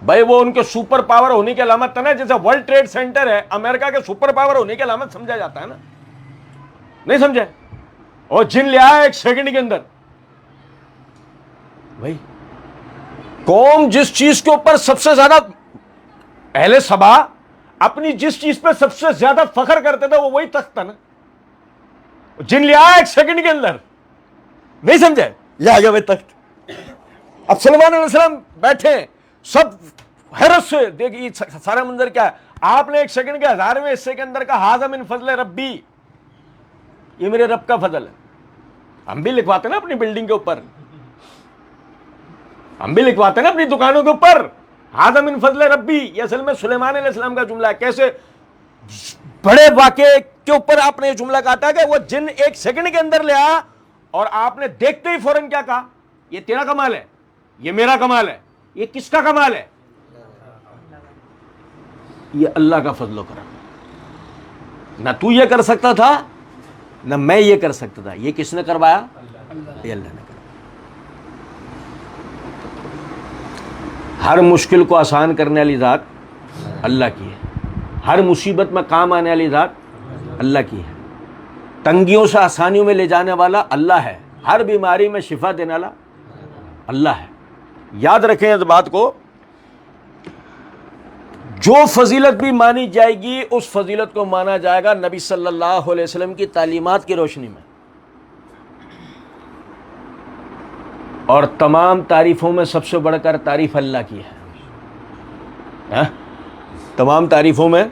بھائی, وہ ان کے سپر پاور ہونے کی علامت تھا نا, جیسے ورلڈ ٹریڈ سینٹر ہے امریکہ کے سپر پاور ہونے کی علامت سمجھا جاتا ہے نا. نہیں سمجھے؟ اور جن لے آیا ایک سیکنڈ کے اندر. بھائی قوم جس چیز کے اوپر سب سے زیادہ, اہل سبا اپنی جس چیز پہ سب سے زیادہ فخر کرتے تھے وہ وہی تخت تھا نا. جن لے آیا ایک سیکنڈ کے اندر. نہیں سمجھے؟ یہ آ گیا وہ تخت. اب سلیمان علیہ السلام بیٹھے, سب حیرت سے دیکھیے سارا منظر کیا ہے. آپ نے ایک سیکنڈ کے 1000ویں حصے کے اندر کا ھذا من فضل ربی, یہ میرے رب کا فضل ہے. ہم بھی لکھواتے نا اپنی بلڈنگ کے اوپر, ہم بھی لکھواتے نا اپنی دکانوں کے اوپر ھذا من فضل ربی. یہ اصل میں سلیمان علیہ السلام کا جملہ ہے. کیسے بڑے واقعے کے اوپر آپ نے یہ جملہ کہا ہے کہ وہ جن ایک سیکنڈ کے اندر لے آیا, اور آپ نے دیکھتے ہی فوراً کیا کہا, یہ تیرا کمال ہے, یہ میرا کمال ہے, یہ کس کا کمال ہے؟ یہ اللہ کا فضل و کرم. نہ تو یہ کر سکتا تھا نہ میں یہ کر سکتا تھا. یہ کس نے کروایا؟ یہ اللہ نے کروایا. ہر مشکل کو آسان کرنے والی ذات اللہ کی ہے. ہر مصیبت میں کام آنے والی ذات اللہ کی ہے. تنگیوں سے آسانیوں میں لے جانے والا اللہ ہے. ہر بیماری میں شفا دینے والا اللہ ہے. یاد رکھیں اس بات کو, جو فضیلت بھی مانی جائے گی اس فضیلت کو مانا جائے گا نبی صلی اللہ علیہ وسلم کی تعلیمات کی روشنی میں. اور تمام تعریفوں میں سب سے بڑھ کر تعریف اللہ کی ہے. تمام تعریفوں میں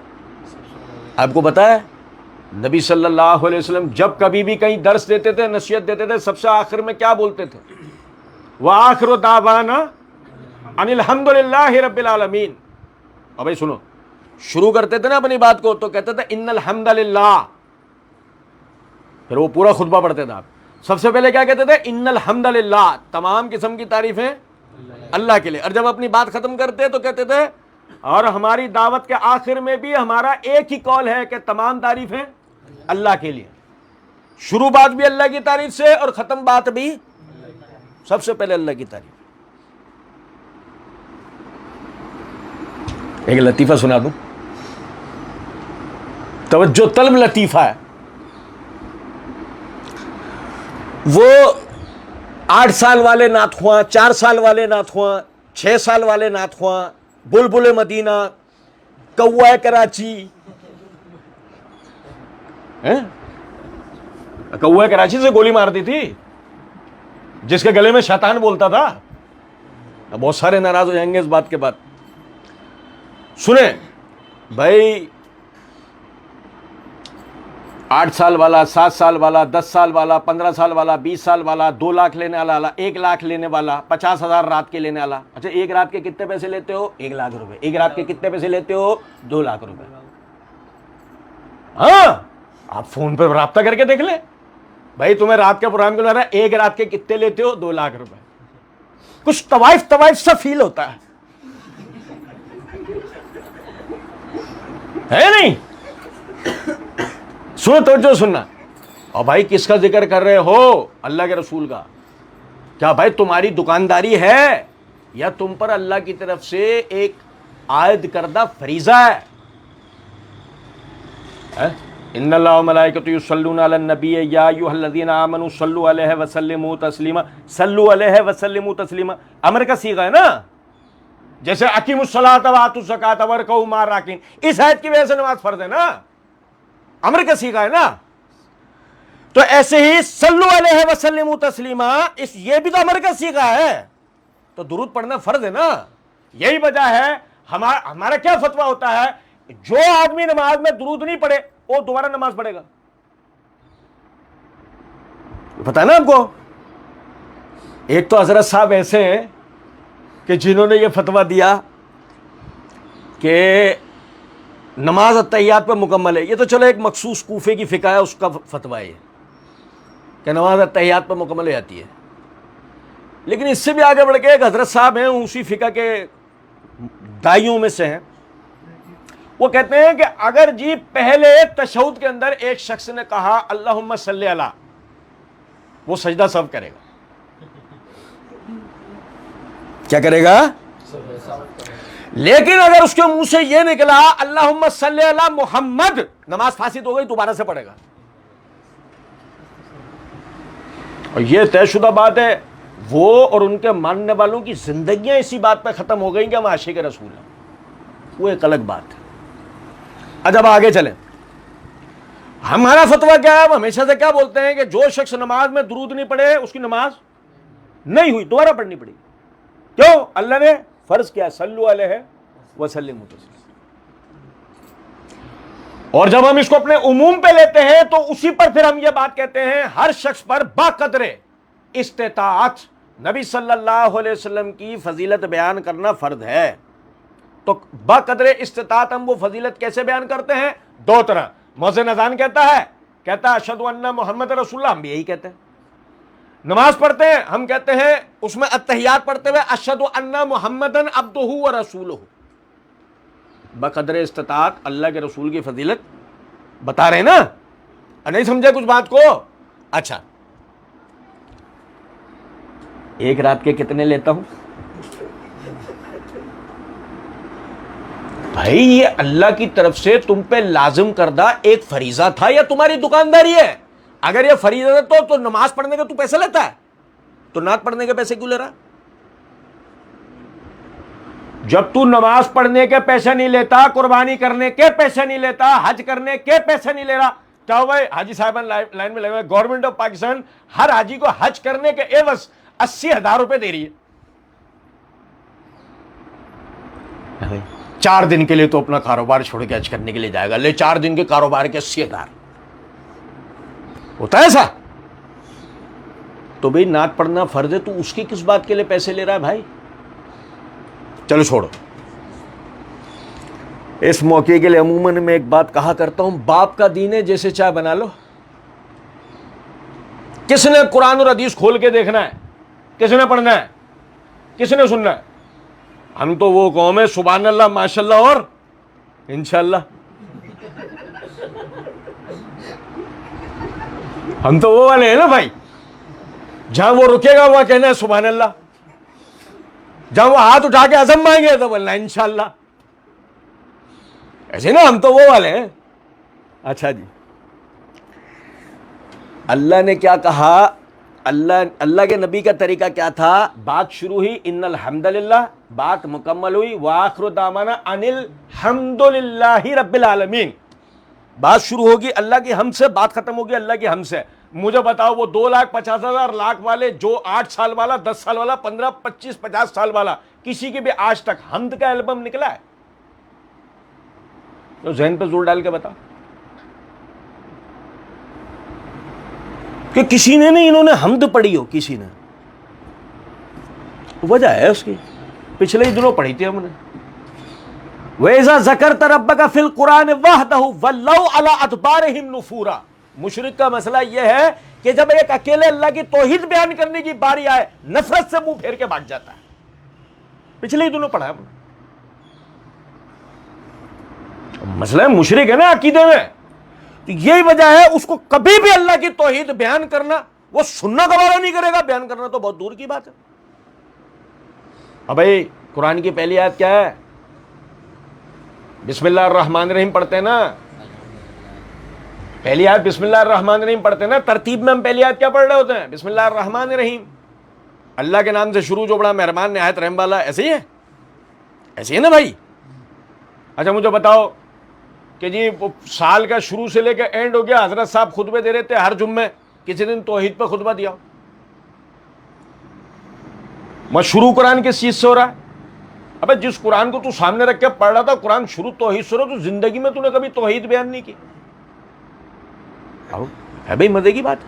آپ کو پتا ہے نبی صلی اللہ علیہ وسلم جب کبھی بھی کہیں درس دیتے تھے, نصیحت دیتے تھے, سب سے آخر میں کیا بولتے تھے؟ وآخر دعوانا ان الحمد للہ رب العالمین. اور بھائی سنو, شروع کرتے تھے نا اپنی بات کو تو کہتے تھے ان الحمد للہ, پھر وہ پورا خطبہ پڑھتے تھے. آپ سب سے پہلے کیا کہتے تھے؟ ان الحمد للہ, تمام قسم کی تعریفیں اللہ کے لیے. اور جب اپنی بات ختم کرتے تو کہتے تھے اور ہماری دعوت کے آخر میں بھی ہمارا ایک ہی قول ہے کہ تمام تعریفیں اللہ کے لیے. شروع بات بھی اللہ کی تعریف سے اور ختم بات بھی سب سے پہلے اللہ کی تعریف. ایک لطیفہ سنا دوں, توجہ طلب لطیفہ ہے. وہ 8 سال والے نعت خواں, 4 سال والے نعت خواں, 6 سال والے نعت خواں, بلبل مدینہ, کوہ کراچی. کوہ کراچی سے گولی مار دی تھی جس کے گلے میں شیطان بولتا تھا. بہت سارے ناراض ہو جائیں گے اس بات کے بعد. سنیں بھائی, 8 سال والا, 7 سال والا, 10 سال والا, 15 سال والا, 20 سال والا, 2 لاکھ لینے والا, 1 لاکھ لینے والا, 50,000 رات کے لینے والا. اچھا, ایک رات کے کتنے پیسے لیتے ہو؟ 1 لاکھ روپے. ایک رات کے کتنے پیسے لیتے ہو؟ 2 لاکھ روپے. ہاں, آپ فون پہ رابطہ کر کے دیکھ لیں بھائی, تمہیں رات کا پروگرام کیا رہا ہے, ایک رات کے کتنے لیتے ہو؟ 2 لاکھ روپے. کچھ طوائف سا فیل ہوتا ہے نہیں؟ سنو, توجہ سننا. اور بھائی کس کا ذکر کر رہے ہو؟ اللہ کے رسول کا. کیا بھائی تمہاری دکانداری ہے یا تم پر اللہ کی طرف سے ایک عائد کردہ فریضہ ہے؟ ان اللہ و ملائکتہ یصلون علی النبی یا ایھا الذین آمنوا صلوا علیہ وسلموا تسلیما. صلوا علیہ وسلموا تسلیما امر کا صیغہ ہے نا, جیسے اقیموا الصلاۃ وآتوا الزکاۃ وارکعوا مع الراکعین. اس آیت کی وجہ سے نماز فرض ہے نا, امر کا صیغہ ہے نا. تو ایسے ہی صلو علیہ وسلم تسلیما، یہ بھی تو امر کا صیغہ ہے، تو درود پڑھنا فرض ہے نا. یہی وجہ ہے ہمارا کیا فتویٰ ہوتا ہے، جو آدمی نماز میں درود نہیں پڑھے وہ دوبارہ نماز پڑھے گا. پتا نا آپ کو، ایک تو حضرت صاحب ایسے ہیں کہ جنہوں نے یہ فتویٰ دیا کہ نماز التحیات پہ مکمل ہے. یہ تو چلو ایک مخصوص کوفے کی فقہ ہے، اس کا فتویٰ ہے کہ نماز التحیات پہ مکمل ہو جاتی ہے. لیکن اس سے بھی آگے بڑھ کے ایک حضرت صاحب ہیں، اسی فقہ کے دائیوں میں سے ہیں، وہ کہتے ہیں کہ اگر جی پہلے تشہد کے اندر ایک شخص نے کہا اللہم صلی علی، وہ سجدہ سہو کرے گا. کیا کرے گا؟ لیکن اگر اس کے منہ سے یہ نکلا اللہم صلی علی محمد، نماز فاسد ہو گئی، دوبارہ سے پڑھے گا. اور یہ طے شدہ بات ہے، وہ اور ان کے ماننے والوں کی زندگیاں اسی بات پہ ختم ہو گئیں کہ ہم عاشق رسول ہیں. وہ ایک الگ بات ہے. اب آگے چلیں، ہمارا فتویٰ کیا ہے؟ ہم ہمیشہ سے کیا بولتے ہیں کہ جو شخص نماز میں درود نہیں پڑھے اس کی نماز نہیں ہوئی، دوبارہ پڑھنی پڑے گی. کیوں؟ اللہ نے فرض کیا صلو علیہ وسلم تسلیما. اور جب ہم اس کو اپنے عموم پہ لیتے ہیں تو اسی پر پھر ہم یہ بات کہتے ہیں ہر شخص پر باقدر استطاعت نبی صلی اللہ علیہ وسلم کی فضیلت بیان کرنا فرض ہے. تو باقدر استطاعت ہم وہ فضیلت کیسے بیان کرتے ہیں؟ دو طرح. مؤذن اذان کہتا ہے اشہد ان محمد رسول اللہ، ہم بھی یہی کہتے ہیں. نماز پڑھتے ہیں، ہم کہتے ہیں اس میں التحیات پڑھتے ہوئے اشہد ان محمدن عبدہ و رسولہ. بقدر استطاعت اللہ کے رسول کی فضیلت بتا رہے ہیں نا. نہیں سمجھے کچھ بات کو؟ اچھا، ایک رات کے کتنے لیتا ہوں بھائی؟ یہ اللہ کی طرف سے تم پہ لازم کردہ ایک فریضہ تھا یا تمہاری دکانداری ہے؟ اگر یہ فریضہ ہے تو نماز پڑھنے کے تو پیسے لیتا ہے، تو نعت پڑھنے کے پیسے کیوں لے رہا؟ جب تو نماز پڑھنے کے پیسے نہیں لیتا، قربانی کرنے کے پیسے نہیں لیتا، حج کرنے کے پیسے نہیں لے رہا، کیا بھائی حاجی صاحبان لائن میں لگے ہوئے، گورنمنٹ آف پاکستان ہر حاجی کو حج کرنے کے عوض 80,000 روپے دے رہی ہے. 4 دن کے لیے تو اپنا کاروبار چھوڑ کے حج کرنے کے لیے جائے گا، لے 4 دن کے کاروبار کے 80,000 ہوتا ہے ایسا؟ تو بھئی نعت پڑھنا فرض ہے، تو اس کی کس بات کے لیے پیسے لے رہا ہے بھائی؟ چلو چھوڑو. اس موقع کے لیے عموماً میں ایک بات کہا کرتا ہوں، باپ کا دین ہے جیسے چاہے بنا لو. کس نے قرآن اور حدیث کھول کے دیکھنا ہے؟ کس نے پڑھنا ہے؟ کس نے سننا ہے؟ ہم تو وہ قوم ہے سبحان اللہ ماشاءاللہ اور انشاءاللہ. ہم تو وہ والے ہیں نا بھائی، جہاں وہ رکے گا وہاں کہنا ہے سبحان اللہ، جہاں وہ ہاتھ اٹھا کے عزم مانگے گے تو بولنا انشاءاللہ. ایسے نا ہم تو وہ والے ہیں. اچھا جی، اللہ نے کیا کہا؟ اللہ کے نبی کا طریقہ کیا تھا؟ بات شروع ہوئی ان الحمدللہ، بات مکمل ہوئی وآخر دعوانا ان الحمدللہ رب العالمین. بات شروع ہوگی اللہ کی حمد سے، بات ختم ہوگی اللہ کی حمد سے. مجھے بتاؤ وہ 2,50,000 لاکھ والے، جو 8 سال والا، 10 سال والا، 15، 25، 50 سال والا، کسی کی بھی آج تک حمد کا البم نکلا ہے؟ تو ذہن پہ زور ڈال کے بتا کہ کسی نے نہیں، انہوں نے حمد پڑھی ہو کسی نے. وجہ ہے اس کی، پچھلے ہی دنوں پڑھی تھی ہم نے. وَإِذَا ذَكَرْتَ رَبَّكَ فِي الْقُرْآنِ وَحْدَهُ وَلَّوْا عَلَىٰ أَدْبَارِهِمْ نُفُورًا. مشرک کا مسئلہ یہ ہے کہ جب ایک اکیلے اللہ کی توحید بیان کرنے کی باری آئے، نفرت سے منہ پھیر کے بھاگ جاتا ہے. پچھلے ہی دنوں پڑھا ہم نے. مسئلہ مشرک ہے نا عقیدے میں، تو یہی وجہ ہے اس کو کبھی بھی اللہ کی توحید بیان کرنا، وہ سننا گوارا نہیں کرے گا، بیان کرنا تو بہت دور کی بات ہے. اب بھائی قرآن کی پہلی آیت کیا ہے؟ بسم اللہ الرحمن الرحیم پڑھتے ہیں نا. پہلی آیت بسم اللہ الرحمن الرحیم پڑھتے ہیں نا. ترتیب میں ہم پہلی آیت کیا پڑھ رہے ہوتے ہیں؟ بسم اللہ الرحمن الرحیم، اللہ کے نام سے شروع جو بڑا مہربان نہایت رحم والا. ایسے ہی ہے، ایسے ہی نا بھائی. اچھا مجھے بتاؤ کہ جی سال کا شروع سے لے کے اینڈ ہو گیا، حضرت صاحب خطبے دے رہے تھے ہر جمعے، کسی دن توحید پہ خطبہ دیا؟ میں شروع قرآن کس چیز سے ہو رہا ہے؟ ابے جس قرآن کو تو سامنے رکھ کے پڑھ رہا تھا قرآن شروع توحید سے ہو رہا، تو زندگی میں تو نے کبھی توحید بیان نہیں کی. ہے بھائی مزے کی بات.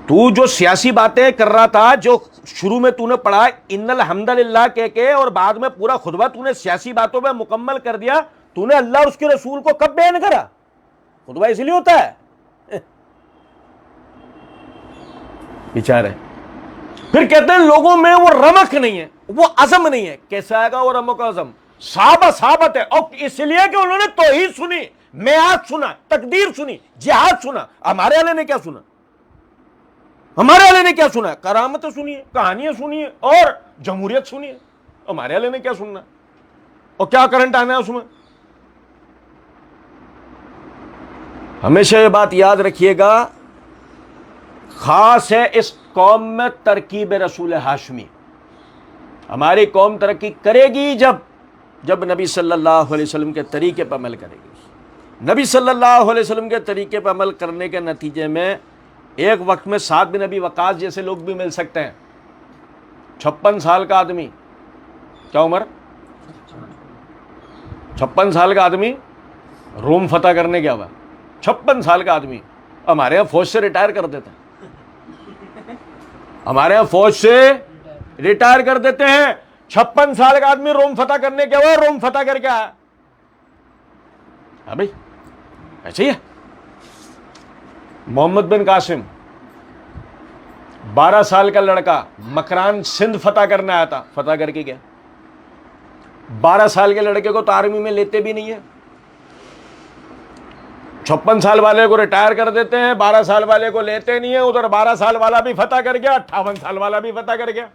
تو جو سیاسی باتیں کر رہا تھا، جو شروع میں تو نے پڑھا ان الحمد للہ کہہ کے، اور بعد میں پورا خطبہ تو نے سیاسی باتوں میں مکمل کر دیا، تو نے اللہ اور اس کے رسول کو کب بیان کرا؟ خطبہ اس لیے ہوتا ہے. بیچارے پھر کہتے ہیں لوگوں میں وہ رمق نہیں ہے، وہ عزم نہیں ہے. کیسا آئے گا وہ رمق و عزم؟ صحابت ہے، اور اس لیے کہ انہوں نے توحید سنی، میعاد سنا، تقدیر سنی، جہاد سنا. ہمارے والے نے کیا سنا؟ ہمارے والے نے کیا سنا؟ کرامتیں سنی ہے، کہانیاں سنی ہے، اور جمہوریت سنی ہے. ہمارے والے نے کیا سننا اور کیا کرنٹ آنا ہے اس میں؟ ہمیشہ یہ بات یاد رکھیے گا، خاص ہے اس قوم میں ترکیب رسول ہاشمی. ہماری قوم ترقی کرے گی جب نبی صلی اللہ علیہ وسلم کے طریقے پر عمل کرے گی. نبی صلی اللہ علیہ وسلم کے طریقے پر عمل کرنے کے نتیجے میں ایک وقت میں سعد بن ابی وقاص جیسے لوگ بھی مل سکتے ہیں. 56 سال کا آدمی، کیا عمر؟ 56 سال کا آدمی روم فتح کرنے گیا ہوا. 56 سال کا آدمی. ہمارے یہاں فوج سے ریٹائر کر دیتے ہیں، ہمارے یہاں فوج سے ریٹائر کر دیتے ہیں. 56 سال کا آدمی روم فتح کرنے گیا ہوا، روم فتح کر کے آیا. ہاں بھائی ایسے ہی ہے. محمد بن قاسم 12 سال کا لڑکا مکران سندھ فتح کرنے آیا تھا، فتح کر کے گیا. 12 سال کے لڑکے کو تو آرمی میں لیتے بھی نہیں ہے. 56 سال والے کو ریٹائر کر دیتے ہیں، 12 سال والے کو لیتے نہیں ہیں. ادھر 12 سال والا بھی فتح کر گیا، 58 سال والا بھی فتح کر گیا.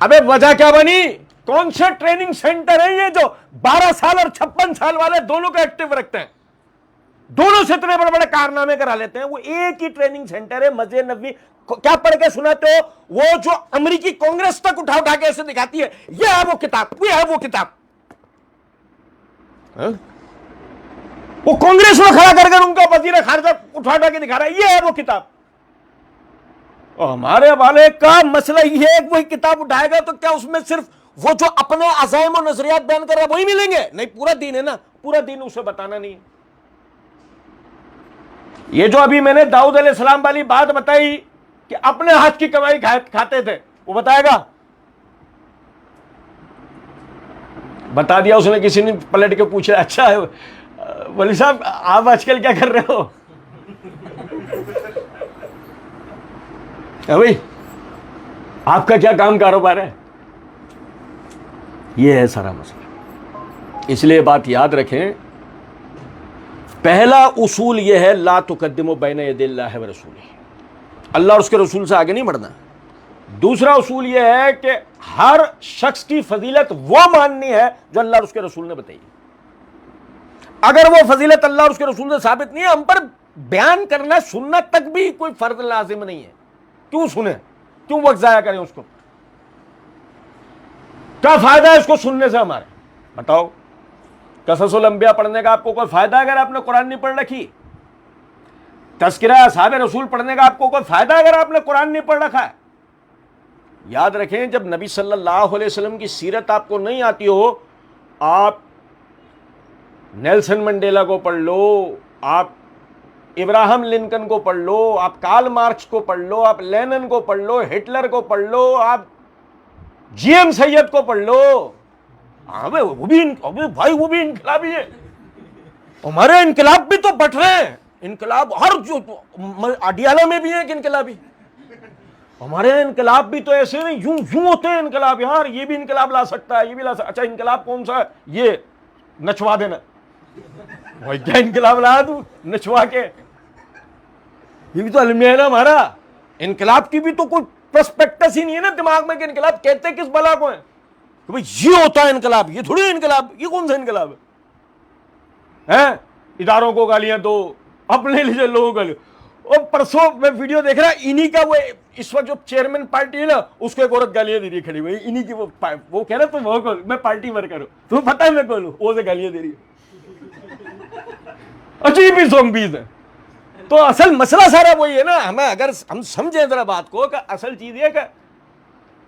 ابے وجہ کیا بنی؟ کون سے ٹریننگ سینٹر ہیں یہ جو 12 سال اور 56 سال والے دونوں کو ایکٹیو رکھتے ہیں، دونوں سے اتنے بڑے بڑے کارنامے کرا لیتے ہیں؟ وہ ایک ہی ٹریننگ سینٹر ہے. مسجد نبوی کیا پڑھ کے سناتے ہو؟ وہ جو امریکی کانگریس تک اٹھا کے ایسے دکھاتی ہے، یہ ہے وہ کتاب، یہ ہے وہ کتاب. وہ کانگریس میں کھڑا کر ان کا وزیر خارجہ اٹھا کے دکھا رہا ہے، یہ ہے وہ کتاب. اور ہمارے والے کا مسئلہ یہ ہے کہ وہی کتاب اٹھائے گا تو کیا اس میں صرف وہ جو اپنے عزائم و نظریات بیان کر رہا ہے وہی ملیں گے؟ نہیں، پورا دین ہے نا. پورا دین اسے بتانا نہیں ہے. یہ جو ابھی میں نے داؤد علیہ السلام والی بات بتائی کہ اپنے ہاتھ کی کمائی کھاتے تھے، وہ بتائے گا؟ بتا دیا اس نے. کسی نے پلٹ کے پوچھا، اچھا ہے ولی صاحب آپ آج کل کیا کر رہے ہو؟ بھائی آپ کا کیا کام کاروبار ہے؟ یہ ہے سارا مسئلہ. اس لیے بات یاد رکھیں، پہلا اصول یہ ہے لا تقدموا بین یدی اللہ و رسولہ، اللہ اور اس کے رسول سے آگے نہیں بڑھنا. دوسرا اصول یہ ہے کہ ہر شخص کی فضیلت وہ ماننی ہے جو اللہ اور اس کے رسول نے بتائی. اگر وہ فضیلت اللہ اور اس کے رسول سے ثابت نہیں ہے، ہم پر بیان کرنا سننا تک بھی کوئی فرض لازم نہیں ہے. کیوں سنیں؟ کیوں وقت ضائع کریں اس کو؟ کیا فائدہ ہے اس کو سننے سے ہمارے؟ بتاؤ. قصص الانبیاء پڑھنے کا آپ کو کوئی فائدہ ہے اگر آپ نے قرآن نہیں پڑھ رکھی؟ تذکرہ اصحاب رسول پڑھنے کا آپ کو کوئی فائدہ ہے اگر آپ نے قرآن نہیں پڑھ رکھا ہے؟ یاد رکھیں، جب نبی صلی اللہ علیہ وسلم کی سیرت آپ کو نہیں آتی ہو، آپ نیلسن منڈیلا کو پڑھ لو، آپ ابراہم لنکن کو پڑھ لو، آپ کارل مارکس کو پڑھ لو، آپ لینن کو پڑھ لو، ہٹلر کو پڑھ لو، آپ جی ایم سید کو پڑھ لو. وہ بھی بھائی وہ بھی انقلابی ہے. ہمارے انقلاب بھی تو بٹ رہے ہیں. انقلاب ہر جو اڈیالہ میں بھی ہیں کہ انقلابی. ہمارے انقلاب بھی تو ایسے نہیں، یوں ہوتے ہیں انقلاب. یار یہ بھی انقلاب لا سکتا ہے، یہ بھی لا سکتا. اچھا انقلاب کون سا ہے؟ یہ نچوا دینا. بھائی کیا انقلاب لایا تو نچوا کے؟ یہ بھی تو علم ہے نا ہمارا. انقلاب کی بھی تو کوئی پرسپیکٹس ہی نہیں ہے نا دماغ میں کہ انقلاب کہتے کس بلا کو ہیں. کہ بھائی یہ ہوتا ہے انقلاب، یہ تھوڑی انقلاب. یہ کون سا انقلاب ہے؟ اداروں کو گالیاں دو، اپنے لیے لوگوں کو. اور پرسوں میں ویڈیو دیکھ رہا، انہی کا وہ اس وقت جو چیئرمین پارٹی ہے نا، اس کو ایک عورت گالیاں دے رہی کھڑی ہوئی. انہی کی وہ کہہ رہا تم وہ کون؟ میں پارٹی ورکر ہوں. تمہیں پتہ ہے میں کون ہوں؟ وہ سے گالیاں دے رہی ہے. عجیب ہی زومبیز ہے. تو اصل مسئلہ سارا وہی ہے نا. ہمیں اگر ہم سمجھیں ذرا بات کو کہ اصل چیز یہ کہ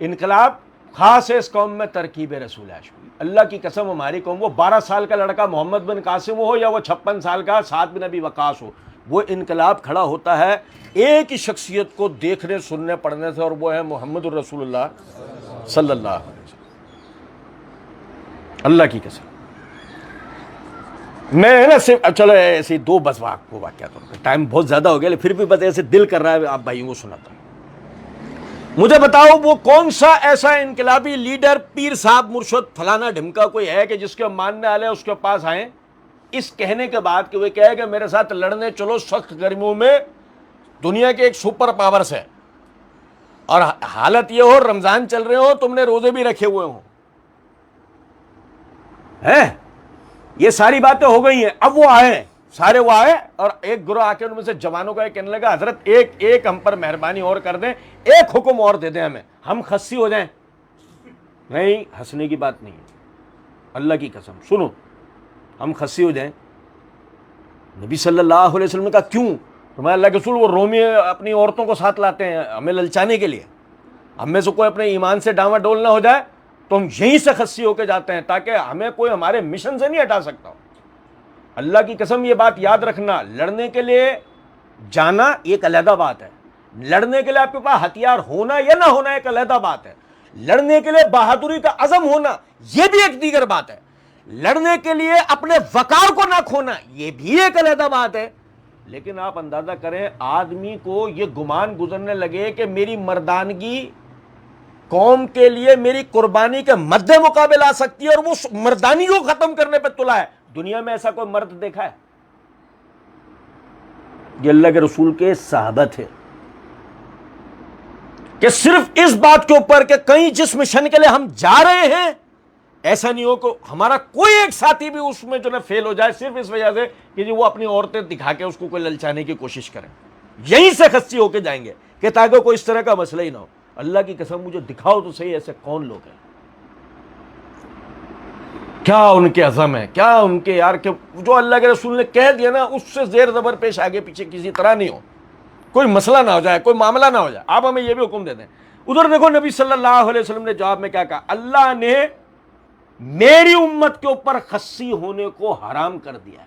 انقلاب خاص ہے اس قوم میں ترکیب رسول عاشقی. اللہ کی قسم ہماری قوم وہ 12 سال کا لڑکا محمد بن قاسم ہو یا وہ 56 سال کا سعد بن ابی وقاص ہو, وہ انقلاب کھڑا ہوتا ہے ایک ہی شخصیت کو دیکھنے سننے پڑھنے سے, اور وہ ہے محمد الرسول اللہ صلی اللہ علیہ وسلم. اللہ کی قسم. میں نا صرف چلو ایسے دو بس واقعات, ٹائم بہت زیادہ ہو گیا پھر بھی بس ایسے دل کر رہا ہے آپ بھائیوں کو سناتا ہوں. مجھے بتاؤ وہ کون سا ایسا انقلابی لیڈر پیر صاحب مرشد فلانا ڈھمکا کوئی ہے کہ جس کے ماننے والے اس کے پاس آئیں اس کہنے کے بعد کہ وہ کہے کہ میرے ساتھ لڑنے چلو سخت گرمیوں میں دنیا کے ایک سپر پاور سے, اور حالت یہ ہو رمضان چل رہے ہو تم نے روزے بھی رکھے ہوئے ہوں ہیں. یہ ساری باتیں ہو گئی ہیں. اب وہ آئے سارے, وہ آئے اور ایک گروہ آ کے ان میں سے جوانوں کا کہنے لگا حضرت ایک ہم پر مہربانی اور کر دیں, ایک حکم اور دے دیں ہمیں, ہم خصی ہو جائیں. نہیں, ہنسنے کی بات نہیں ہے, اللہ کی قسم سنو, ہم خصی ہو جائیں. نبی صلی اللہ علیہ وسلم نے کہا کیوں؟ تمہارے اللہ کے رسول وہ رومی اپنی عورتوں کو ساتھ لاتے ہیں ہمیں للچانے کے لیے, ہم میں سے کوئی اپنے ایمان سے ڈاواں ڈول نہ ہو جائے تو ہم یہیں سے خصی ہو کے جاتے ہیں تاکہ ہمیں کوئی ہمارے مشن سے نہیں ہٹا سکتا ہو. اللہ کی قسم یہ بات یاد رکھنا, لڑنے کے لیے جانا ایک علیحدہ بات ہے, لڑنے کے لیے آپ کے پاس ہتھیار ہونا یا نہ ہونا ایک علیحدہ بات ہے, لڑنے کے لیے بہادری کا عزم ہونا یہ بھی ایک دیگر بات ہے, لڑنے کے لیے اپنے وقار کو نہ کھونا یہ بھی ایک علیحدہ بات ہے. لیکن آپ اندازہ کریں آدمی کو یہ گمان گزرنے لگے کہ میری مردانگی قوم کے لیے میری قربانی کے مد مقابل آ سکتی ہے اور وہ مردانی کو ختم کرنے پہ تلا ہے. دنیا میں ایسا کوئی مرد دیکھا ہے؟ یہ اللہ کے رسول کے صحابہ تھے کہ صرف اس بات کے اوپر کہ کہیں جس مشن کے لیے ہم جا رہے ہیں ایسا نہیں ہو کہ ہمارا کوئی ایک ساتھی بھی اس میں جو ہے فیل ہو جائے صرف اس وجہ سے کہ وہ اپنی عورتیں دکھا کے اس کو کوئی للچانے کی کوشش کریں. یہیں سے خصی ہو کے جائیں گے کہ تاکہ کوئی اس طرح کا مسئلہ ہی نہ ہو. اللہ کی قسم مجھے دکھاؤ تو صحیح ایسے کون لوگ ہیں, کیا ان کے عزم ہے, کیا ان کے یار کہ جو اللہ کے رسول نے کہہ دیا نا اس سے زیر زبر پیش آگے پیچھے کسی طرح نہیں ہو, کوئی مسئلہ نہ ہو جائے, کوئی معاملہ نہ ہو جائے. آپ ہمیں یہ بھی حکم دے دیں. ادھر دیکھو نبی صلی اللہ علیہ وسلم نے جواب میں کیا کہا, اللہ نے میری امت کے اوپر خصی ہونے کو حرام کر دیا ہے.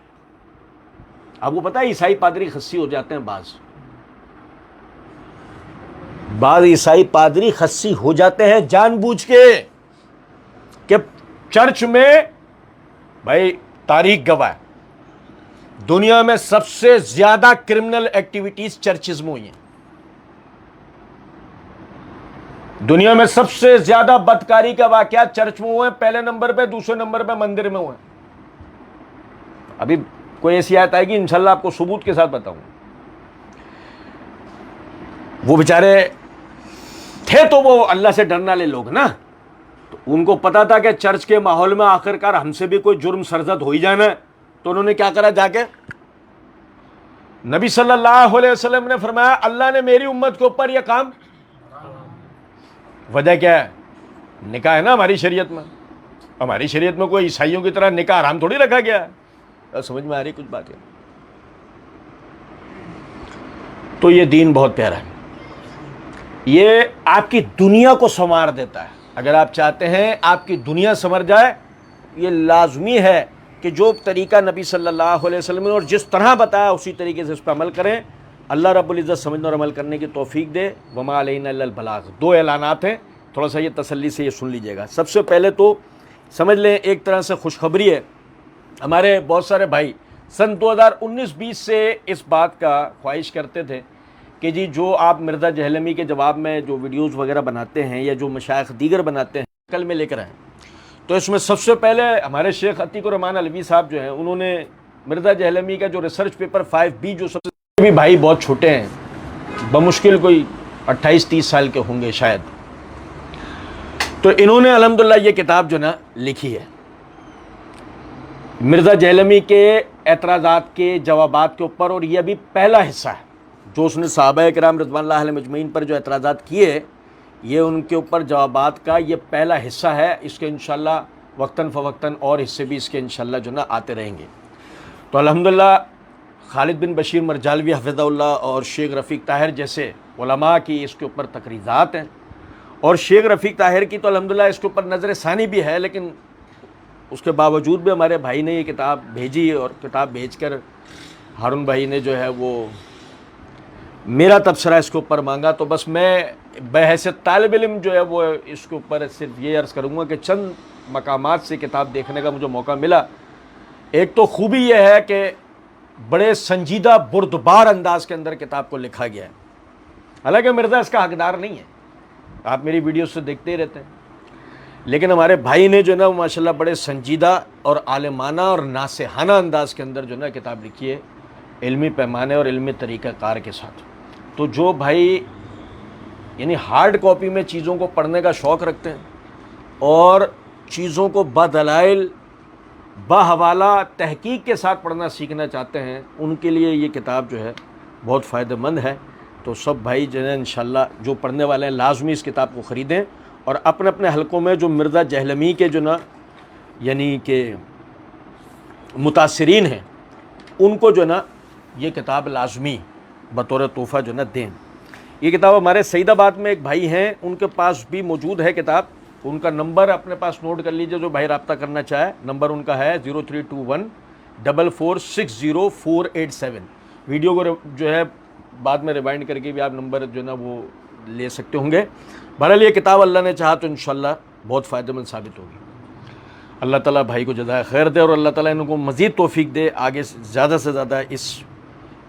آپ کو پتا ہے عیسائی پادری خصی ہو جاتے ہیں, بعض عیسائی پادری خصی ہو جاتے ہیں جان بوجھ کے کہ چرچ میں, بھائی تاریخ گواہ ہے دنیا میں سب سے زیادہ کرمنل ایکٹیویٹیز چرچز میں ہوئی ہیں, دنیا میں سب سے زیادہ بدکاری کا واقعات چرچ میں ہوئے ہیں, پہلے نمبر پہ, دوسرے نمبر پہ مندر میں ہوئے ہیں. ابھی کوئی ایسی آیت آئے گی انشاءاللہ آپ کو ثبوت کے ساتھ بتاؤں. وہ بیچارے تھے تو وہ اللہ سے ڈرنے والے لوگ نا, تو ان کو پتا تھا کہ چرچ کے ماحول میں آخر کار ہم سے بھی کوئی جرم سرزد ہو ہی جانا ہے, تو انہوں نے کیا کرا, جا کے نبی صلی اللہ علیہ وسلم نے فرمایا اللہ نے میری امت کے اوپر یہ کام, وجہ کیا ہے, نکاح ہے نا ہماری شریعت میں, ہماری شریعت میں کوئی عیسائیوں کی طرح نکاح حرام تھوڑی رکھا گیا ہے. سمجھ میں آ رہی کچھ بات ہے؟ تو یہ دین بہت پیارا ہے, یہ آپ کی دنیا کو سنوار دیتا ہے. اگر آپ چاہتے ہیں آپ کی دنیا سنور جائے, یہ لازمی ہے کہ جو طریقہ نبی صلی اللہ علیہ وسلم نے اور جس طرح بتایا اسی طریقے سے اس پہ عمل کریں. اللہ رب العزت سمجھنے اور عمل کرنے کی توفیق دے. وما علینا الا البلاغ. 2 اعلانات ہیں, تھوڑا سا یہ تسلی سے یہ سن لیجئے گا. سب سے پہلے تو سمجھ لیں ایک طرح سے خوشخبری ہے, ہمارے بہت سارے بھائی سن 2019-20 سے اس بات کا خواہش کرتے تھے کہ جی جو آپ مرزا جہلمی کے جواب میں جو ویڈیوز وغیرہ بناتے ہیں یا جو مشائخ دیگر بناتے ہیں کل میں لے کر آئیں. تو اس میں سب سے پہلے ہمارے شیخ عتیق الرحمن علوی صاحب جو ہیں انہوں نے مرزا جہلمی کا جو ریسرچ پیپر 5B جو سب سے بھی بھائی بہت چھوٹے ہیں, بمشکل کوئی 28-30 سال کے ہوں گے شاید, تو انہوں نے الحمدللہ یہ کتاب جو نا لکھی ہے مرزا جہلمی کے اعتراضات کے جوابات کے اوپر, اور یہ ابھی پہلا حصہ ہے جو اس نے صحابہ کرام رضوان اللہ علیہم اجمعین پر جو اعتراضات کیے, یہ ان کے اوپر جوابات کا یہ پہلا حصہ ہے. اس کے انشاءاللہ وقتاً فوقتاً اور حصے بھی اس کے انشاءاللہ جو نا آتے رہیں گے. تو الحمدللہ خالد بن بشیر مرجالوی حفظہ اللہ اور شیخ رفیق طاہر جیسے علماء کی اس کے اوپر تقریضات ہیں، اور شیخ رفیق طاہر کی تو الحمدللہ اس کے اوپر نظر ثانی بھی ہے، لیکن اس کے باوجود بھی ہمارے بھائی نے یہ کتاب بھیجی، اور کتاب بھیج کر ہارون بھائی نے جو ہے وہ میرا تبصرہ اس کے اوپر مانگا. تو بس میں بحیثیت طالب علم جو ہے وہ اس کے اوپر صرف یہ عرض کروں گا کہ چند مقامات سے کتاب دیکھنے کا مجھے موقع ملا. ایک تو خوبی یہ ہے کہ بڑے سنجیدہ بردبار انداز کے اندر کتاب کو لکھا گیا ہے، حالانکہ مرزا اس کا حقدار نہیں ہے، آپ میری ویڈیوز سے دیکھتے ہی رہتے ہیں، لیکن ہمارے بھائی نے جو ہے نا ماشاءاللہ بڑے سنجیدہ اور عالمانہ اور ناصحانہ انداز کے اندر جو ہے نا کتاب لکھی ہے، علمی پیمانے اور علمی طریقہ کار کے ساتھ. تو جو بھائی یعنی ہارڈ کاپی میں چیزوں کو پڑھنے کا شوق رکھتے ہیں اور چیزوں کو بدلائل بحوالہ تحقیق کے ساتھ پڑھنا سیکھنا چاہتے ہیں، ان کے لیے یہ کتاب جو ہے بہت فائدہ مند ہے. تو سب بھائی جو ہے انشاءاللہ جو پڑھنے والے ہیں لازمی اس کتاب کو خریدیں، اور اپنے اپنے حلقوں میں جو مرزا جہلمی کے جو نا یعنی کہ متاثرین ہیں ان کو جو نا یہ کتاب لازمی بطور تحفہ جو نا دیں. یہ کتاب ہمارے سعید آباد میں ایک بھائی ہیں، ان کے پاس بھی موجود ہے کتاب. ان کا نمبر اپنے پاس نوٹ کر لیجئے، جو بھائی رابطہ کرنا چاہے. نمبر ان کا ہے 0321446487. ویڈیو کو جو ہے بعد میں ریوائنڈ کر کے بھی آپ نمبر جو ہے نا وہ لے سکتے ہوں گے. بہرحال یہ کتاب اللہ نے چاہا تو انشاءاللہ بہت فائدہ مند ثابت ہوگی. اللہ تعالیٰ بھائی کو جزائے خیر دے، اور اللہ تعالیٰ ان کو مزید توفیق دے آگے زیادہ سے زیادہ اس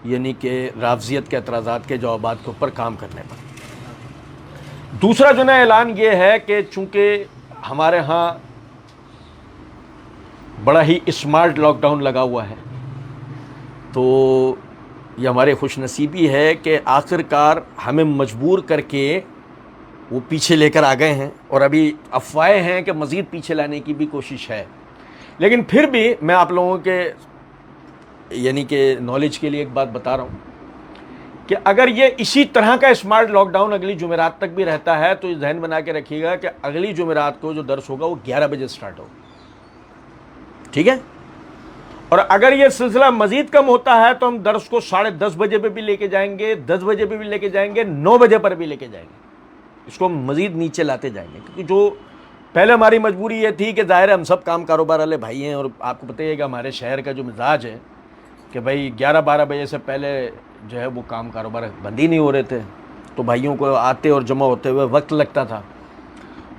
یعنی کہ رافضیت کے اعتراضات کے جوابات کے اوپر کام کرنے پر. دوسرا جو نا اعلان یہ ہے کہ چونکہ ہمارے ہاں بڑا ہی اسمارٹ لاک ڈاؤن لگا ہوا ہے، تو یہ ہمارے خوش نصیبی ہے کہ آخر کار ہمیں مجبور کر کے وہ پیچھے لے کر آ گئے ہیں، اور ابھی افواہیں ہیں کہ مزید پیچھے لانے کی بھی کوشش ہے. لیکن پھر بھی میں آپ لوگوں کے یعنی کہ نالج کے لیے ایک بات بتا رہا ہوں کہ اگر یہ اسی طرح کا اسمارٹ لاک ڈاؤن اگلی جمعرات تک بھی رہتا ہے تو یہ ذہن بنا کے رکھیے گا کہ اگلی جمعرات کو جو درس ہوگا وہ 11 بجے سٹارٹ ہوگا. ٹھیک ہے؟ اور اگر یہ سلسلہ مزید کم ہوتا ہے تو ہم درس کو 10:30 بجے پہ بھی لے کے جائیں گے، 10 بجے پہ بھی لے کے جائیں گے، 9 بجے پر بھی لے کے جائیں گے. اس کو ہم مزید نیچے لاتے جائیں گے، کیونکہ جو پہلے ہماری مجبوری یہ تھی کہ ظاہر ہے ہم سب کام کاروبار والے بھائی ہیں، اور آپ کو پتہ ہے کہ ہمارے شہر کا جو مزاج ہے کہ بھائی 11-12 بجے سے پہلے جو ہے وہ کام کاروبار بند ہی نہیں ہو رہے تھے، تو بھائیوں کو آتے اور جمع ہوتے ہوئے وقت لگتا تھا.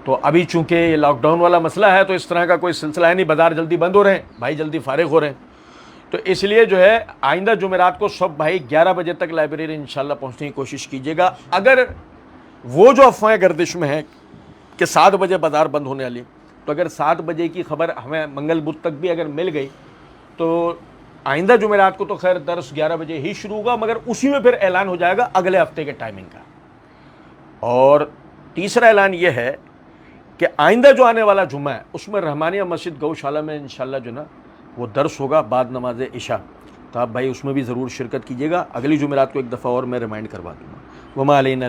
تو ابھی چونکہ یہ لاک ڈاؤن والا مسئلہ ہے تو اس طرح کا کوئی سلسلہ ہے نہیں، بازار جلدی بند ہو رہے ہیں، بھائی جلدی فارغ ہو رہے ہیں. تو اس لیے جو ہے آئندہ جمعرات کو سب بھائی 11 بجے تک لائبریری انشاءاللہ پہنچنے کی کوشش کیجیے گا. اگر وہ جو افواہیں گردش میں ہیں کہ 7 بجے بازار بند ہونے والی، تو اگر 7 بجے کی خبر ہمیں منگل بدھ تک بھی اگر مل گئی تو آئندہ جمعرات کو تو خیر درس 11 بجے ہی شروع ہوگا، مگر اسی میں پھر اعلان ہو جائے گا اگلے ہفتے کے ٹائمنگ کا. اور تیسرا اعلان یہ ہے کہ آئندہ جو آنے والا جمعہ ہے اس میں رحمانیہ مسجد گوشالہ میں انشاءاللہ جو نا وہ درس ہوگا بعد نماز عشاء. تو آپ بھائی اس میں بھی ضرور شرکت کیجیے گا. اگلی جمعرات کو ایک دفعہ اور میں ریمائنڈ کروا دوں گا. وما علینا